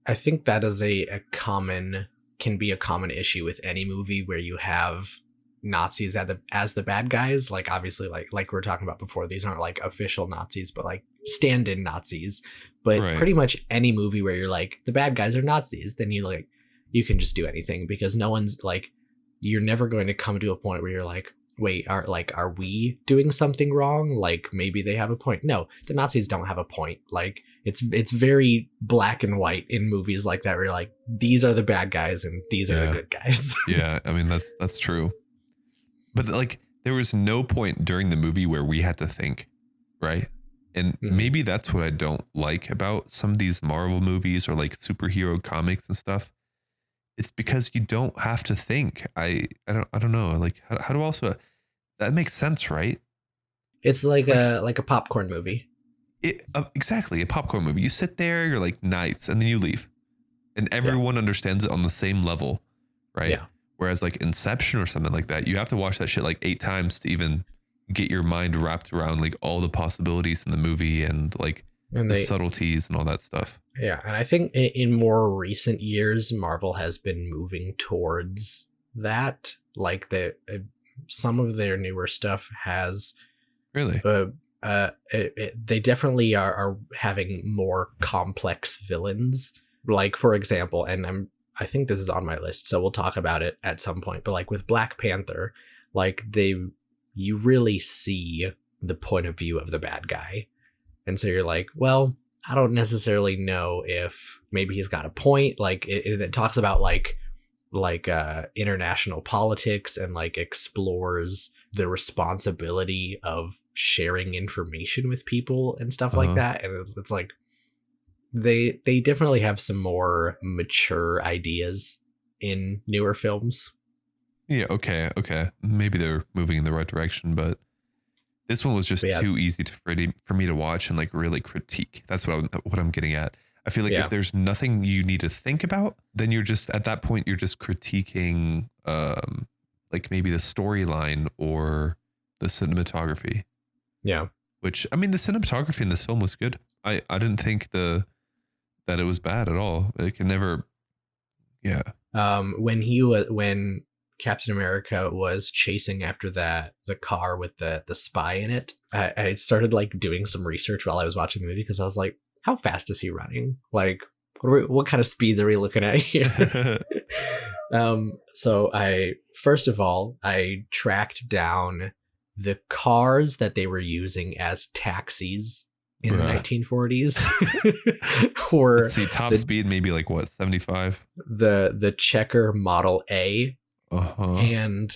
I think that is a common can be a common issue with any movie where you have Nazis as the bad guys. Like obviously, like we were talking about before, these aren't like official Nazis, but like stand-in Nazis. But Right. pretty much any movie where you're like the bad guys are Nazis, then you can just do anything because no one's like you're never going to come to a point where you're like, wait, are we doing something wrong? Like maybe they have a point. No, the Nazis don't have a point. Like it's very black and white in movies like that where you're like, these are the bad guys and these are Yeah. the good guys. Yeah, I mean that's true. But like there was no point during the movie where we had to think, right? And Mhm. maybe that's what I don't like about some of these Marvel movies or like superhero comics and stuff. It's because you don't have to think. I don't know. Like how do also that makes sense, right? It's like a popcorn movie. Exactly a popcorn movie. You sit there, you're like nice, and then you leave, and everyone understands it on the same level, right? Yeah. Whereas like Inception or something like that, you have to watch that shit like 8 times to even get your mind wrapped around like all the possibilities in the movie and like And the they subtleties and all that stuff. Yeah, and I think in more recent years, Marvel has been moving towards that. Like some of their newer stuff has, Really? they definitely are having more complex villains. Like for example, and I think this is on my list, so we'll talk about it at some point. But like with Black Panther, like you really see the point of view of the bad guy, and so you're like, well, I don't necessarily know if maybe he's got a point. Like it talks about like international politics and like explores the responsibility of sharing information with people and stuff like Uh-huh. that. And it's like they definitely have some more mature ideas in newer films. Yeah. Okay. Maybe they're moving in the right direction, but this one was just Yeah. too easy for me to watch and like really critique. That's what I'm getting at. I feel like Yeah. if there's nothing you need to think about, then you're just at that point you're just critiquing like maybe the storyline or the cinematography. Yeah. Which I mean the cinematography in this film was good. I didn't think that it was bad at all. It can never yeah. When Captain America was chasing after the car with the spy in it, I started like doing some research while I was watching the movie because I was like, how fast is he running? Like, what kind of speeds are we looking at here? So first of all, I tracked down the cars that they were using as taxis in the Bruh. 1940s were Let's see, top the- speed maybe like what, 75? the Checker Model A. Uh-huh. And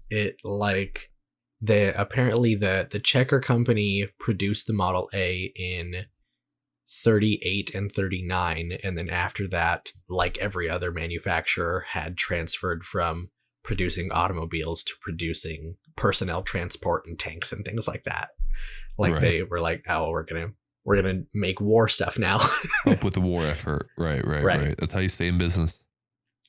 it like apparently the Checker company produced the Model A in 38 and 39, and then after that, like every other manufacturer, had transferred from producing automobiles to producing personnel transport and tanks and things like that. Like Right. they were like, oh, we're gonna make war stuff now. Up with the war effort. Right. That's how you stay in business.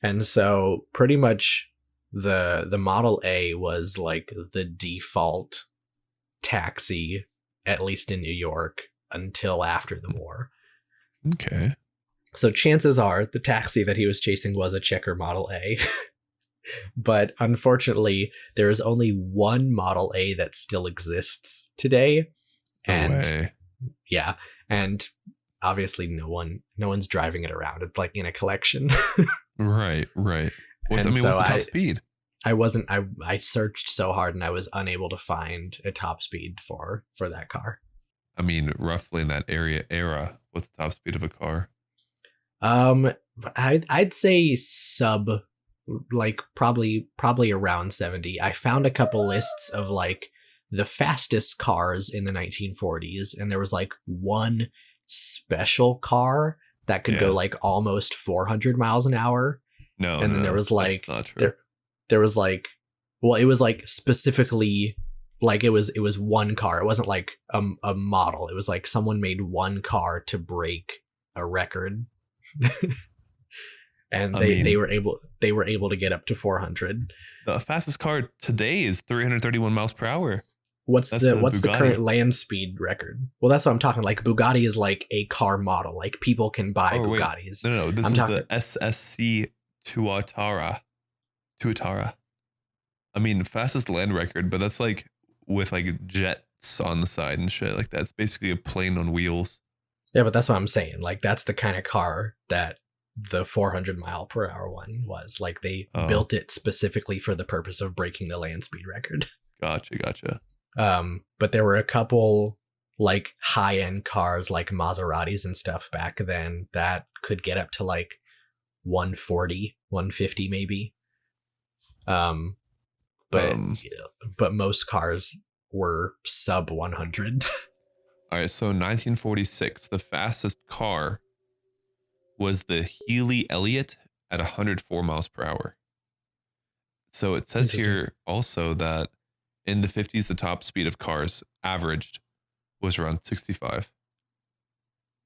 And so pretty much the Model A was like the default taxi, at least in New York, until after the war. Okay. So chances are the taxi that he was chasing was a Checker Model A. But unfortunately, there is only one Model A that still exists today. No And way. yeah, and obviously no one's driving it around. It's like in a collection. Right. And What's the so top speed? I searched so hard and I was unable to find a top speed for that car. I mean, roughly in that era, what's the top speed of a car? Um, I'd say sub, like probably around 70. I found a couple lists of like the fastest cars in the 1940s, and there was like one special car that could go Yeah. like almost 400 miles an hour, No, and then there no, was that's like not true. there was like, well, it was like specifically like it was one car. It wasn't like a model. It was like someone made one car to break a record. And I they mean, were able to get up to 400. the fastest car today is 331 miles per hour. What's That's the the what's the Bugatti. current land speed record? Well, that's what I'm talking. Like Bugatti is like a car model. Like people can buy Oh wait, Bugattis. no, this I'm is talking. the SSC Tuatara. Tuatara. I mean, fastest land record, but that's like with like jets on the side and shit. Like that's basically a plane on wheels. Yeah, but that's what I'm saying. Like that's the kind of car that the 400 mile per hour one was. Like they Oh. built it specifically for the purpose of breaking the land speed record. Gotcha. But there were a couple like high end cars like Maseratis and stuff back then that could get up to like 140, 150 maybe. But but most cars were sub 100. All right, so 1946, the fastest car was the Healy Elliott at 104 miles per hour. So it says here also that in the 50s, the top speed of cars averaged was around 65.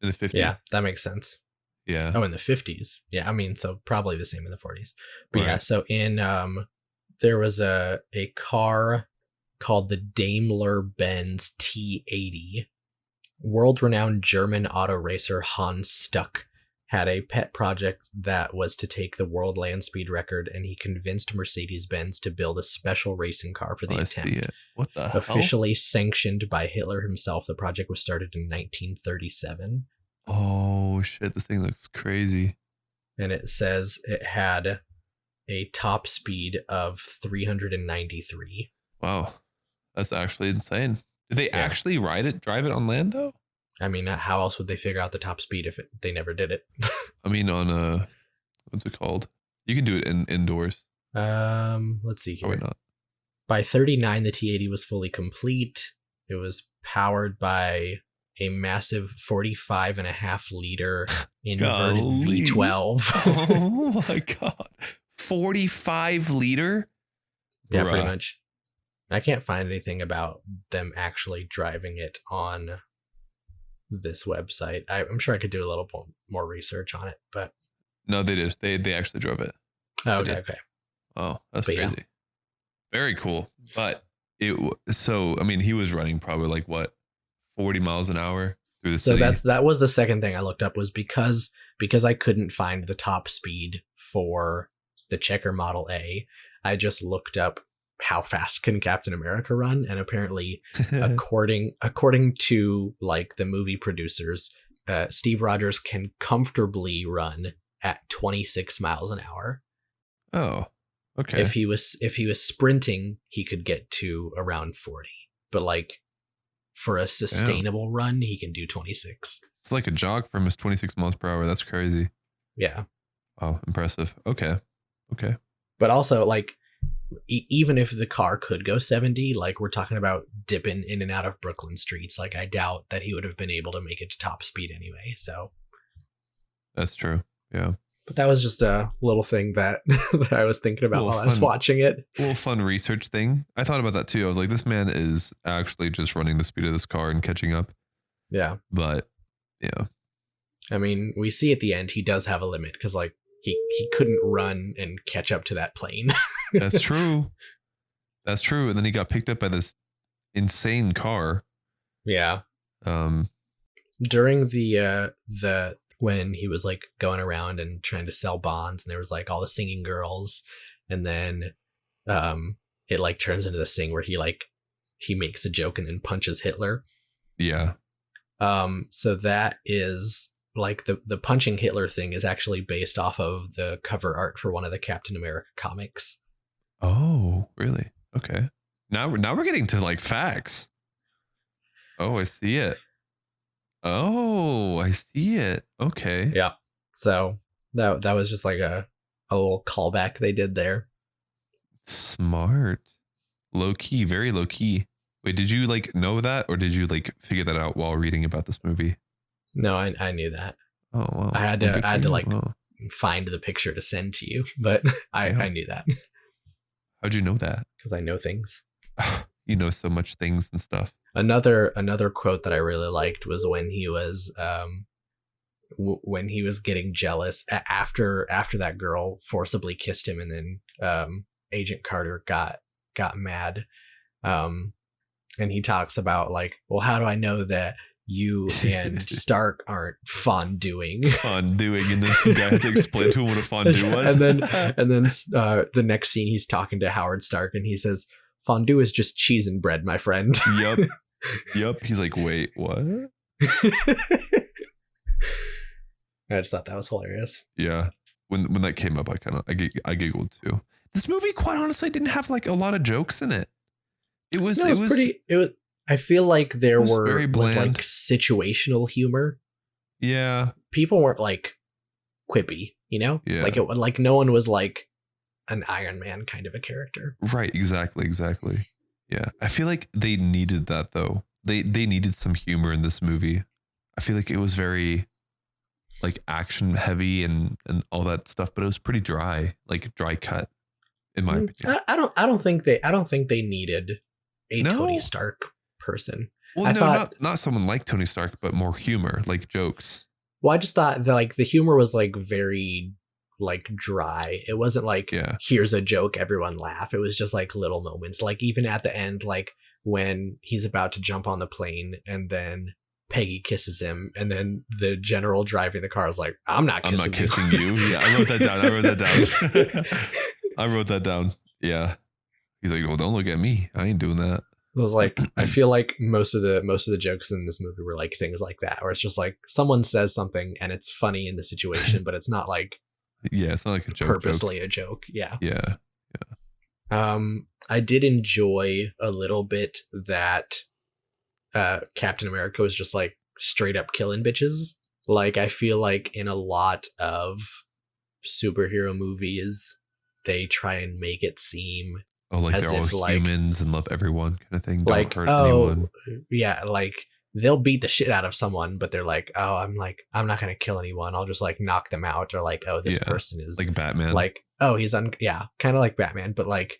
In the 50s. Yeah, that makes sense. Yeah. Oh, in the 50s. Yeah, I mean, so probably the same in the 40s. But Right. yeah, so in there was a car called the Daimler-Benz T80. World-renowned German auto racer Hans Stuck had a pet project that was to take the world land speed record, and he convinced Mercedes-Benz to build a special racing car for the I see attempt. it. What the hell? Officially sanctioned by Hitler himself, the project was started in 1937. Oh shit, this thing looks crazy. And it says it had a top speed of 393. Wow. That's actually insane. Did they actually drive it on land though? I mean, how else would they figure out the top speed if they never did it? I mean, on what's it called? You can do it indoors. Let's see here. Probably not. By 39, the T80 was fully complete. It was powered by a massive 45.5-liter inverted Golly. V12. Oh my god. 45 liter? Yeah, pretty Bruh. much. I can't find anything about them actually driving it on this website. I'm sure I could do a little more research on it, but No, they did. They actually drove it. okay. Oh, that's But yeah. crazy. Very cool. But so I mean, he was running probably like what, 40 miles an hour through the So city. that was the second thing I looked up, was because I couldn't find the top speed for the Checker Model A. I just looked up how fast can Captain America run, and apparently according to like the movie producers, Steve Rogers can comfortably run at 26 miles an hour. Oh, okay. If he was sprinting, he could get to around 40. But like for a sustainable run, he can do 26. It's like a jog from his 26 miles per hour. That's crazy. Yeah. Oh, impressive. Okay. But also like even if the car could go 70, like we're talking about dipping in and out of Brooklyn streets, like I doubt that he would have been able to make it to top speed anyway. So That's true. Yeah. but that was just a little thing that that I was thinking about Little while I was fun. watching it. A little fun research thing. I thought about that too. I was like, this man is actually just running the speed of this car and catching up. Yeah. But yeah. I mean, we see at the end he does have a limit because like he couldn't run and catch up to that plane. That's true. That's true. And then he got picked up by this insane car. Yeah. During the when he was like going around and trying to sell bonds, and there was like all the singing girls, and then it like turns into this thing where he makes a joke and then punches Hitler. Yeah. So that is like the punching Hitler thing is actually based off of the cover art for one of the Captain America comics. Oh, really? Okay. Now we're getting to like facts. Oh, I see it. Oh, I see it. Okay. Yeah. So that was just like a little callback they did there. Smart. Low key, very low key. Wait, did you like know that, or did you like figure that out while reading about this movie? No, I knew that. Oh wow. I had Well, to good for you. like Wow. find the picture to send to you, but Yeah. I knew that How'd you know that? because I know things. You know so much things and stuff. Another quote that I really liked was when he was when he was getting jealous after that girl forcibly kissed him, and then Agent Carter got mad, and he talks about like, well, how do I know that you and Stark aren't fonduing? Fonduing, and then some guy had to explain to him what a fondue was. and then the next scene he's talking to Howard Stark and he says, fondue is just cheese and bread, my friend. Yep. He's like, wait, what? I just thought that was hilarious. Yeah. When that came up, I giggled too. This movie, quite honestly, didn't have like a lot of jokes in it. It was pretty. It was. I feel like there was very was bland. like situational humor. Yeah. People weren't like quippy, you know. Yeah. Like no one was like an Iron Man kind of a character. Right. Exactly. Yeah. I feel like they needed that though. They needed some humor in this movie. I feel like it was very like action heavy and all that stuff, but it was pretty dry, like dry cut, in my opinion. I don't think they needed a No. Tony Stark person. Well, I no, thought- not someone like Tony Stark, but more humor, like jokes. Well, I just thought that like the humor was like very like dry. It wasn't like Yeah. here's a joke, everyone laugh. It was just like little moments. Like even at the end, like when he's about to jump on the plane and then Peggy kisses him, and then the general driving the car is like, I'm not kissing you. Yeah, I wrote that down. Yeah. He's like, well, don't look at me. I ain't doing that. It was like, I feel like most of the jokes in this movie were like things like that, where it's just like someone says something and it's funny in the situation, but it's not like Yeah, it's not like a joke. purposely a joke. Yeah. Yeah. I did enjoy a little bit that Captain America was just like straight up killing bitches. Like I feel like in a lot of superhero movies, they try and make it seem Oh, like as they're if, all like- humans and love everyone kind of thing. like, Don't hurt oh, anyone. yeah, like they'll beat the shit out of someone, but they're like, oh, I'm not gonna kill anyone. I'll just like knock them out, or like, oh, this Yeah, person is Like Batman. like, oh, he's yeah, kind of like Batman, but like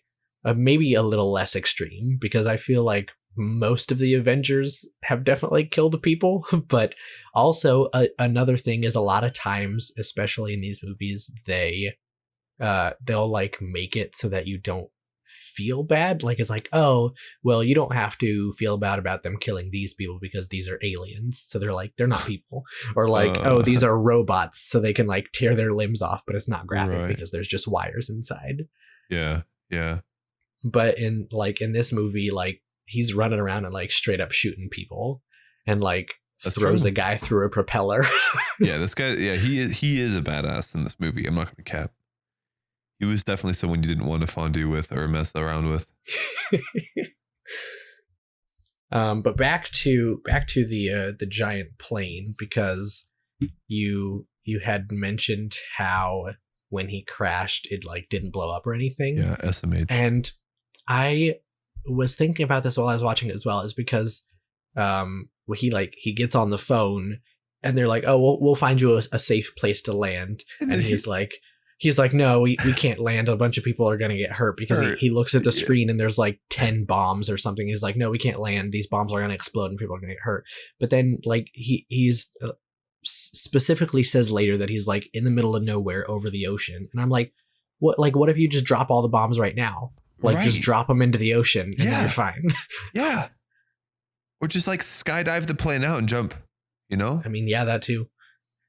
maybe a little less extreme, because I feel like most of the Avengers have definitely killed people. But also another thing is a lot of times, especially in these movies, they'll like make it so that you don't feel bad. Like it's like, oh, well, you don't have to feel bad about them killing these people because these are aliens, so they're like, they're not people. Or like, oh, these are robots, so they can like tear their limbs off, but it's not graphic Right. because there's just wires inside. Yeah. But in this movie, like he's running around and like straight up shooting people, and like That's throws true. a guy through a propeller. Yeah, this guy, yeah, he is a badass in this movie. I'm not gonna cap. He was definitely someone you didn't want to fondue with or mess around with. But back to the giant plane, because you had mentioned how when he crashed it like didn't blow up or anything. Yeah, SMH. And I was thinking about this while I was watching it as well, is because he gets on the phone and they're like, oh, we'll find you a safe place to land, and he's like, no, we can't land. A bunch of people are going to get hurt, because he looks at the screen and there's like 10 bombs or something. He's like, no, we can't land. These bombs are going to explode and people are going to get hurt. But then like he's specifically says later that he's like in the middle of nowhere over the ocean. And I'm like, what if you just drop all the bombs right now? Like just Right. drop them into the ocean and then Yeah. you're fine. Yeah. Or just like skydive the plane out and jump, you know? I mean, yeah, that too.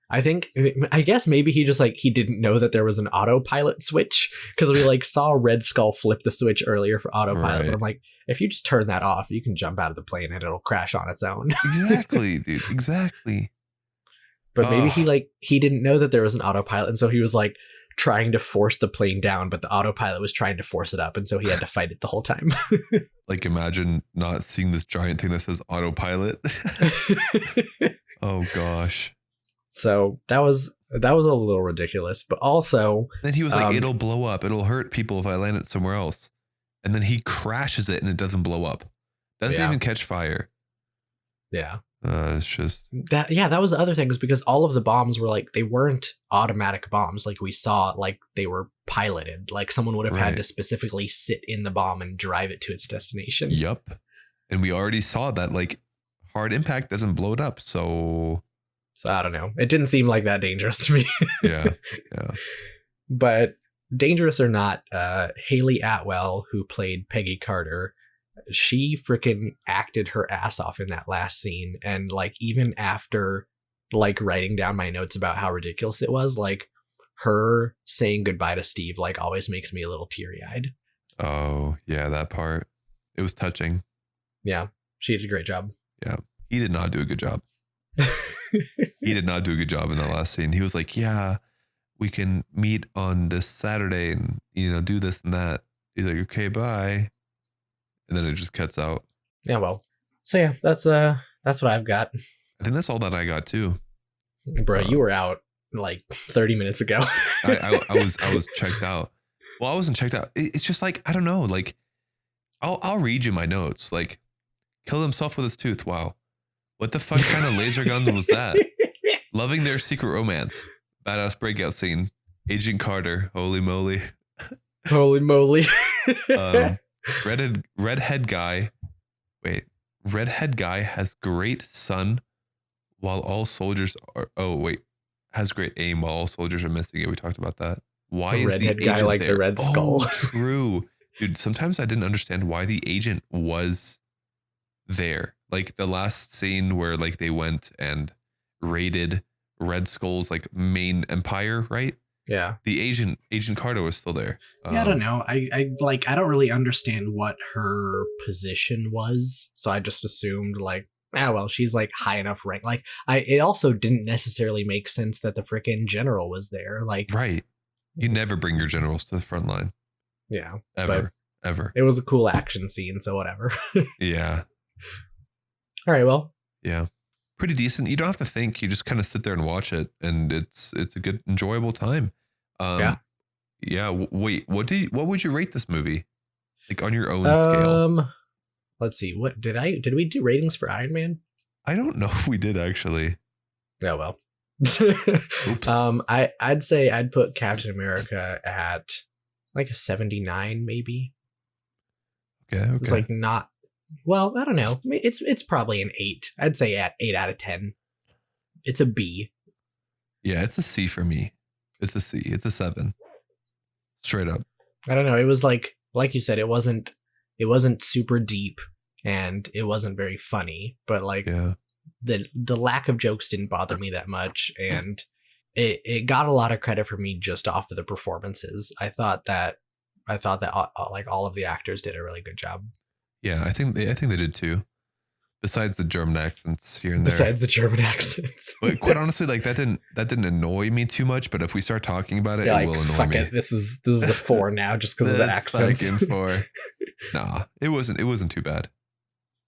I guess maybe he just like, he didn't know that there was an autopilot switch, because we like saw Red Skull flip the switch earlier for autopilot. Right. But I'm like, if you just turn that off, you can jump out of the plane and it'll crash on its own. Exactly, dude. Exactly. But maybe Ugh. he didn't know that there was an autopilot, and so he was like trying to force the plane down, but the autopilot was trying to force it up, and so he had to fight it the whole time. Like imagine not seeing this giant thing that says autopilot. Oh gosh. So that was a little ridiculous, but also Then he was like, Um, it'll blow up. It'll hurt people if I land it somewhere else. And then he crashes it and it doesn't blow up. Doesn't Yeah. even catch fire. yeah. It's just, That was the other thing, is because all of the bombs were like, they weren't automatic bombs like we saw, like they were piloted. Like someone would have had Right. to specifically sit in the bomb and drive it to its destination. yup. And we already saw that like hard impact doesn't blow it up. So So I don't know. It didn't seem like that dangerous to me. yeah. Yeah. But dangerous or not, Haley Atwell, who played Peggy Carter, she freaking acted her ass off in that last scene. And like, even after like writing down my notes about how ridiculous it was, like her saying goodbye to Steve, like always makes me a little teary eyed. Oh, yeah, that part. It was touching. Yeah, she did a great job. He did not do a good job. He did not do a good job in that last scene. He was like, yeah, we can meet on this Saturday and, do this and that. He's like, okay, bye. And then it just cuts out. Yeah, well. So yeah, that's what I've got. I think that's all that I got too. Bro, you were out like 30 minutes ago. I was checked out. Well, I wasn't checked out. It's just like, I don't know. Like, I'll read you my notes. Like, killed himself with his tooth. Wow. What the fuck kind of laser gun was that? Loving their secret romance. Badass breakout scene. Agent Carter. Holy moly. Holy moly. Redhead guy. Wait. Redhead guy has great son while all soldiers are. Oh, wait. Has great aim while all soldiers are missing it. We talked about that. Why The is redhead the guy agent like there? the Red Skull? Oh, true. Dude, sometimes I didn't understand why the agent was there. Like the last scene where like they went and raided Red Skull's like main empire, right? Yeah. The Agent Carter was still there. Yeah, I don't know. I don't really understand what her position was, so I just assumed like, well, she's like high enough rank. Like, it also didn't necessarily make sense that the frickin' general was there. Like, Right. You never bring your generals to the front line. Yeah. Ever. It was a cool action scene, so whatever. Yeah. All right, well. Yeah. Pretty decent. You don't have to think. You just kind of sit there and watch it, and it's a good, enjoyable time. Yeah. Yeah. Wait. What would you rate this movie? Like on your own scale? Let's see. What did we do ratings for Iron Man? I don't know if we did actually. Yeah, well. Oops. I'd say I'd put Captain America at like a 79, maybe. Okay. It's like not. Well, I don't know. It's probably an 8. I'd say at 8 out of 10. It's a B. Yeah, it's a C for me. It's a C. It's a 7. Straight up. I don't know. It was like you said, it wasn't super deep and it wasn't very funny, but like Yeah. the lack of jokes didn't bother me that much, and it got a lot of credit for me just off of the performances. I thought that like all of the actors did a really good job. Yeah, I think they did too. Besides the German accents here and there. Besides the German accents. But quite honestly, like that didn't annoy me too much. But if we start talking about it, Yeah, it like, will annoy fuck me. it. This is a 4 now just because of the That's accents. fucking 4. Nah, it wasn't too bad.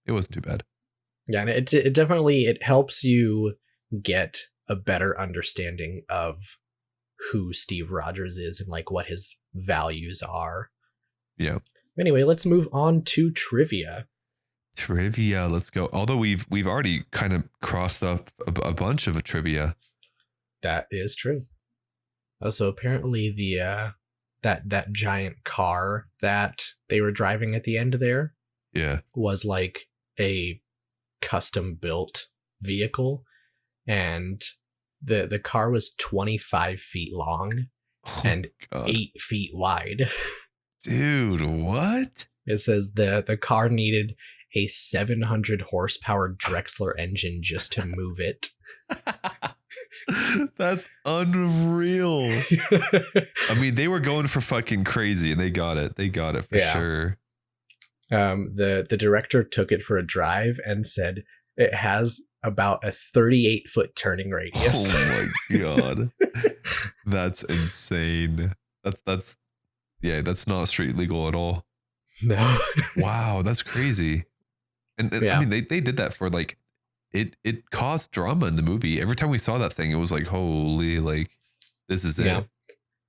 It wasn't too bad. Yeah, and it definitely helps you get a better understanding of who Steve Rogers is and like what his values are. Yeah. Anyway, let's move on to trivia. Trivia, let's go. Although we've already kind of crossed up a bunch of a trivia. That is true. Also, apparently the that giant car that they were driving at the end there Yeah. was like a custom built vehicle, and the car was 25 feet long Oh and my God. 8 feet wide. Dude, what? It says the car needed a 700 horsepower Drexler engine just to move it. That's unreal. I mean, they were going for fucking crazy and they got it. They got it for sure. The director took it for a drive and said it has about a 38-foot turning radius. Oh my God. That's insane. That's not street legal at all. No. Wow, that's crazy. And Yeah. I mean, they did that for like, it caused drama in the movie. Every time we saw that thing, it was like, holy, like this is Yeah. it.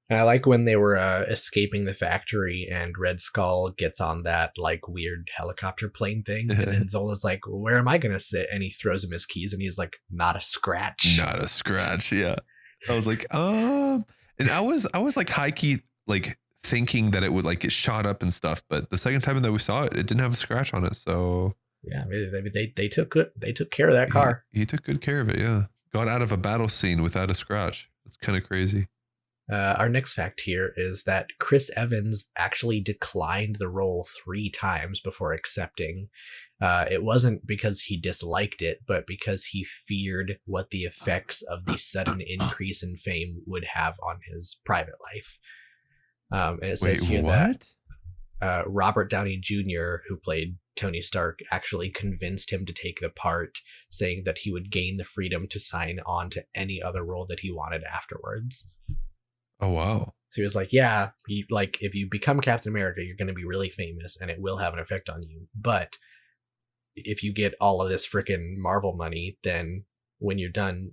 And I like when they were escaping the factory and Red Skull gets on that like weird helicopter plane thing. And then Zola's like, well, where am I going to sit? And he throws him his keys and he's like, not a scratch. Not a scratch. Yeah. I was like, and I was like high key, like thinking that it would like get shot up and stuff. But the second time that we saw it, it didn't have a scratch on it. So yeah, they took care of that car. He took good care of it. Yeah. Got out of a battle scene without a scratch. It's kind of crazy. Our next fact here is that Chris Evans actually declined the role 3 times before accepting. It wasn't because he disliked it, but because he feared what the effects of the sudden increase in fame would have on his private life. And it says here that Robert Downey Jr., who played Tony Stark, actually convinced him to take the part, saying that he would gain the freedom to sign on to any other role that he wanted afterwards. Oh, wow. So he was like, yeah, if you become Captain America, you're going to be really famous and it will have an effect on you. But if you get all of this freaking Marvel money, then when you're done,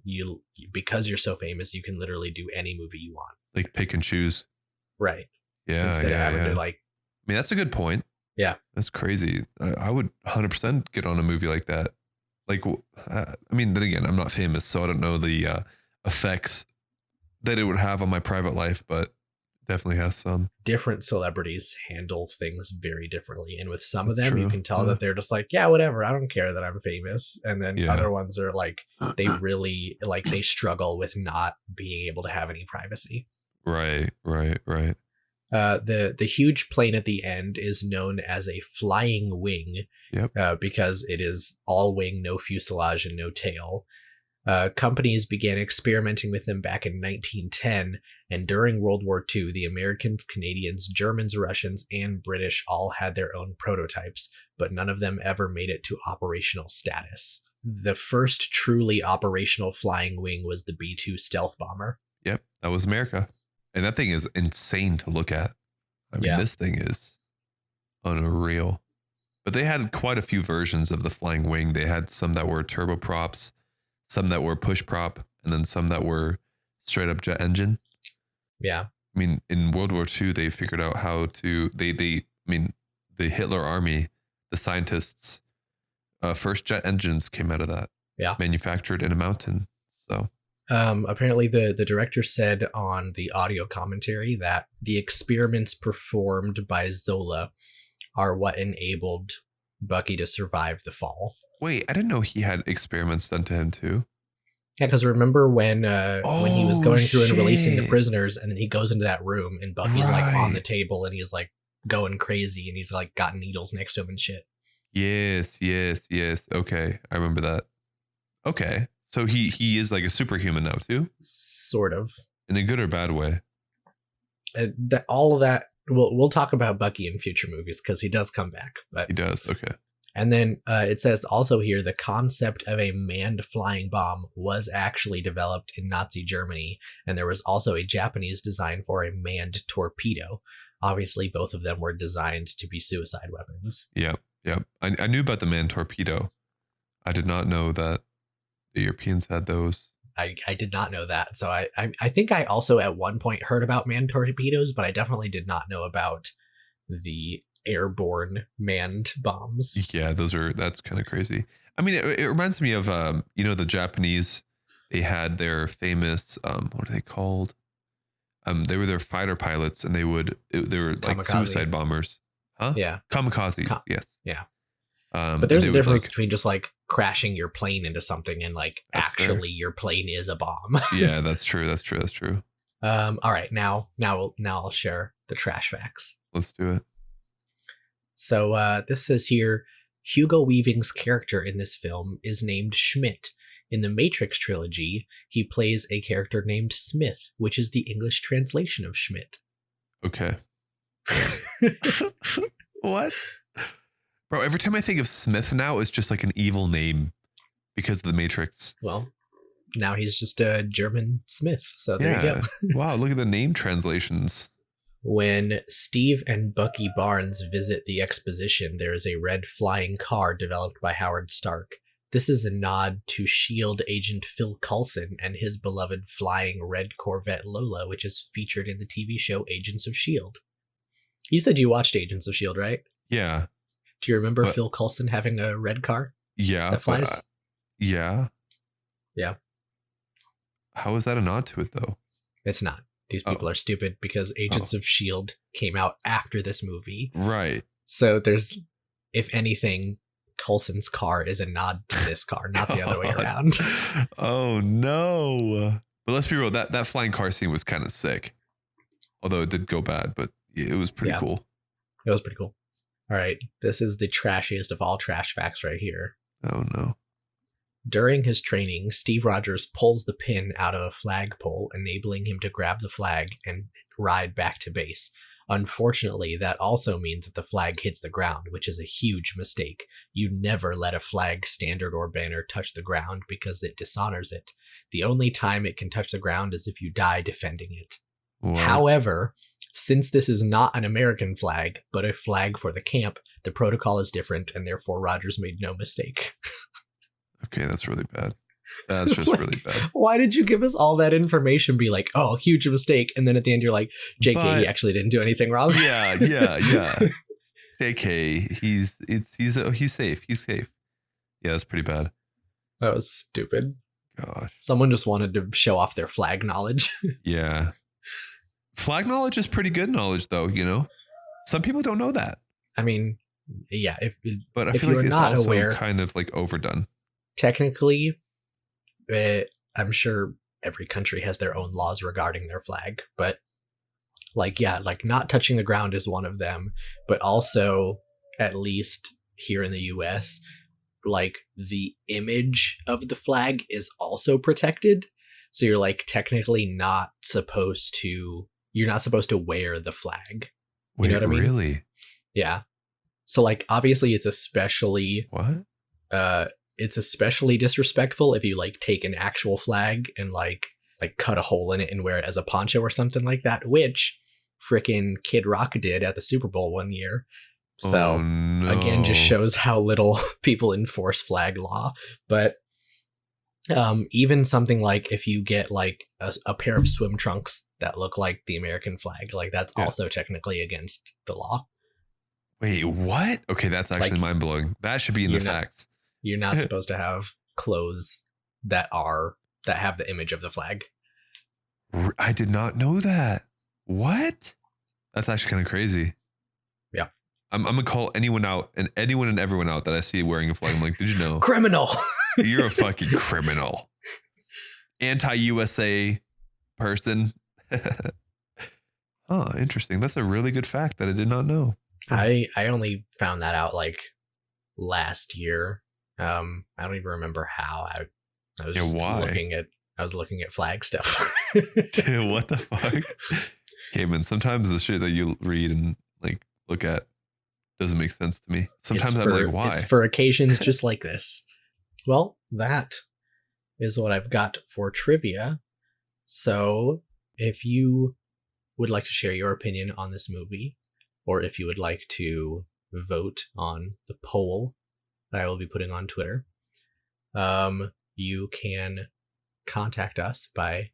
because you're so famous, you can literally do any movie you want. Like pick and choose. Right. Yeah. Instead of having to like. I mean, that's a good point. Yeah. That's crazy. I would 100% get on a movie like that. Like, I mean, then again, I'm not famous, so I don't know the effects that it would have on my private life, but definitely has some. Different celebrities handle things very differently. And with some of them, true. You can tell that they're just like, yeah, whatever. I don't care that I'm famous. And then other ones are like, they really like, they struggle with not being able to have any privacy. Right. The huge plane at the end is known as a flying wing. Yep. Because it is all wing, no fuselage, and no tail. Companies began experimenting with them back in 1910, and during World War II, the Americans, Canadians, Germans, Russians, and British all had their own prototypes, but none of them ever made it to operational status. The first truly operational flying wing was the B-2 stealth bomber. Yep, that was America. And that thing is insane to look at. I mean, this thing is unreal. But they had quite a few versions of the flying wing. They had some that were turboprops, some that were push prop, and then some that were straight up jet engine. Yeah. I mean, in World War II, they figured out how to, the Hitler army, the scientists, first jet engines came out of that. Yeah. Manufactured in a mountain. So apparently the director said on the audio commentary that the experiments performed by Zola are what enabled Bucky to survive the fall. Wait, I didn't know he had experiments done to him too. Yeah, because remember when he was going through and releasing the prisoners, and then he goes into that room and Bucky's like on the table and he's like going crazy and he's like got needles next to him and shit. Yes. Okay, I remember that. Okay, so he is like a superhuman now too. Sort of. In a good or bad way. All of that. We'll talk about Bucky in future movies because he does come back. But he does. Okay. And then it says also here, the concept of a manned flying bomb was actually developed in Nazi Germany. And there was also a Japanese design for a manned torpedo. Obviously, both of them were designed to be suicide weapons. Yep. I knew about the manned torpedo. I did not know that the Europeans had those. I did not know that. So I think I also at one point heard about manned torpedoes, but I definitely did not know about the airborne manned bombs. Yeah, that's kind of crazy. I mean, it reminds me of the Japanese. They had their famous what are they called? They were their fighter pilots, and they were like Kamikaze. suicide bombers. Huh? Yeah. Kamikazes. Yes. Yeah. But there's a would, difference like, between just like crashing your plane into something and like actually your plane is a bomb. Yeah, that's true. All right, now I'll share the trash facts. Let's do it. So this says here, Hugo Weaving's character in this film is named Schmidt. In the Matrix trilogy, he plays a character named Smith, which is the English translation of Schmidt. Okay. What? Bro, every time I think of Smith now, it's just like an evil name because of the Matrix. Well, now he's just a German Smith, so there you go. Wow, look at the name translations. When Steve and Bucky Barnes visit the exposition, there is a red flying car developed by Howard Stark. This is a nod to S.H.I.E.L.D. agent Phil Coulson and his beloved flying red Corvette Lola, which is featured in the TV show Agents of S.H.I.E.L.D. You said you watched Agents of S.H.I.E.L.D., right? Yeah. Do you remember But- Phil Coulson having a red car Yeah. that flies? Yeah. Yeah. How is that a nod to it, though? It's not. These people are stupid because Agents of S.H.I.E.L.D. came out after this movie. Right. So there's, if anything, Coulson's car is a nod to this car, not the other way God. around. Oh, no. But let's be real. That flying car scene was kind of sick. Although it did go bad, but it was pretty cool. It was pretty cool. All right. This is the trashiest of all trash facts right here. Oh, no. During his training, Steve Rogers pulls the pin out of a flagpole, enabling him to grab the flag and ride back to base. Unfortunately, that also means that the flag hits the ground, which is a huge mistake. You never let a flag, standard, or banner touch the ground because it dishonors it. The only time it can touch the ground is if you die defending it. What? However, since this is not an American flag, but a flag for the camp, the protocol is different, and therefore Rogers made no mistake. Okay, that's really bad. That's just really bad. Why did you give us all that information? Be like, oh, huge mistake. And then at the end, you're like, JK, But- he actually didn't do anything wrong. Yeah. JK, he's safe. He's safe. Yeah, that's pretty bad. That was stupid. Gosh. Someone just wanted to show off their flag knowledge. Yeah. Flag knowledge is pretty good knowledge, though, you know? Some people don't know that. I mean, yeah, But I If feel like you're it's not also aware- kind of like overdone. technically, I'm sure every country has their own laws regarding their flag, but like not touching the ground is one of them, but also, at least here in the US, like the image of the flag is also protected. So you're like technically not supposed to wear the flag. Wait, know what I mean? really? Yeah. So like obviously it's especially What? it's especially disrespectful if you like take an actual flag and like cut a hole in it and wear it as a poncho or something like that, which frickin' Kid Rock did at the Super Bowl one year. So Oh, no. again, just shows how little people enforce flag law. But even something like if you get like a pair of swim trunks that look like the American flag, like that's Yeah. also technically against the law. Wait, what? Okay, that's actually Like, mind blowing. That should be in the you're not- facts. You're not supposed to have clothes that have the image of the flag. I did not know that. What? That's actually kind of crazy. Yeah. I'm gonna call anyone out and everyone out that I see wearing a flag. I'm like, did you know? Criminal. You're a fucking criminal. Anti-USA person. Oh, interesting. That's a really good fact that I did not know. I only found that out like last year. I don't even remember how. I was Yeah, just why? looking at flag stuff. Dude, what the fuck? Okay, man, sometimes the shit that you read and like look at doesn't make sense to me. Sometimes I'm like, why? It's for occasions just like this. Well, that is what I've got for trivia. So, if you would like to share your opinion on this movie, or if you would like to vote on the poll that I will be putting on Twitter, you can contact us by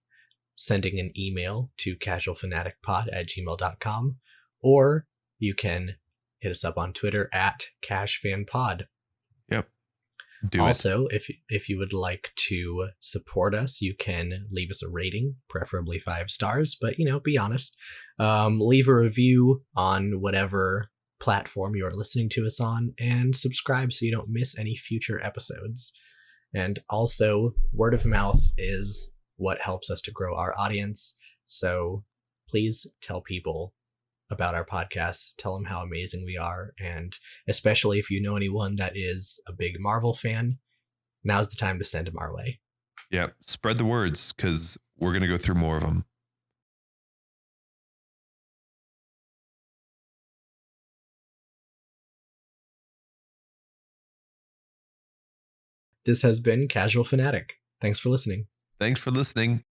sending an email to casualfanaticpod@gmail.com, or you can hit us up on Twitter at cashfanpod. Do Also, if you would like to support us, you can leave us a rating, preferably 5 stars, but be honest. Leave a review on whatever platform you are listening to us on, and subscribe so you don't miss any future episodes. And also, word of mouth is what helps us to grow our audience. So please tell people about our podcast, tell them how amazing we are, and especially if you know anyone that is a big Marvel fan, now's the time to send them our way. it. Yeah, spread the words because we're gonna go through more of them. This has been Casual Fanatic. Thanks for listening. Thanks for listening.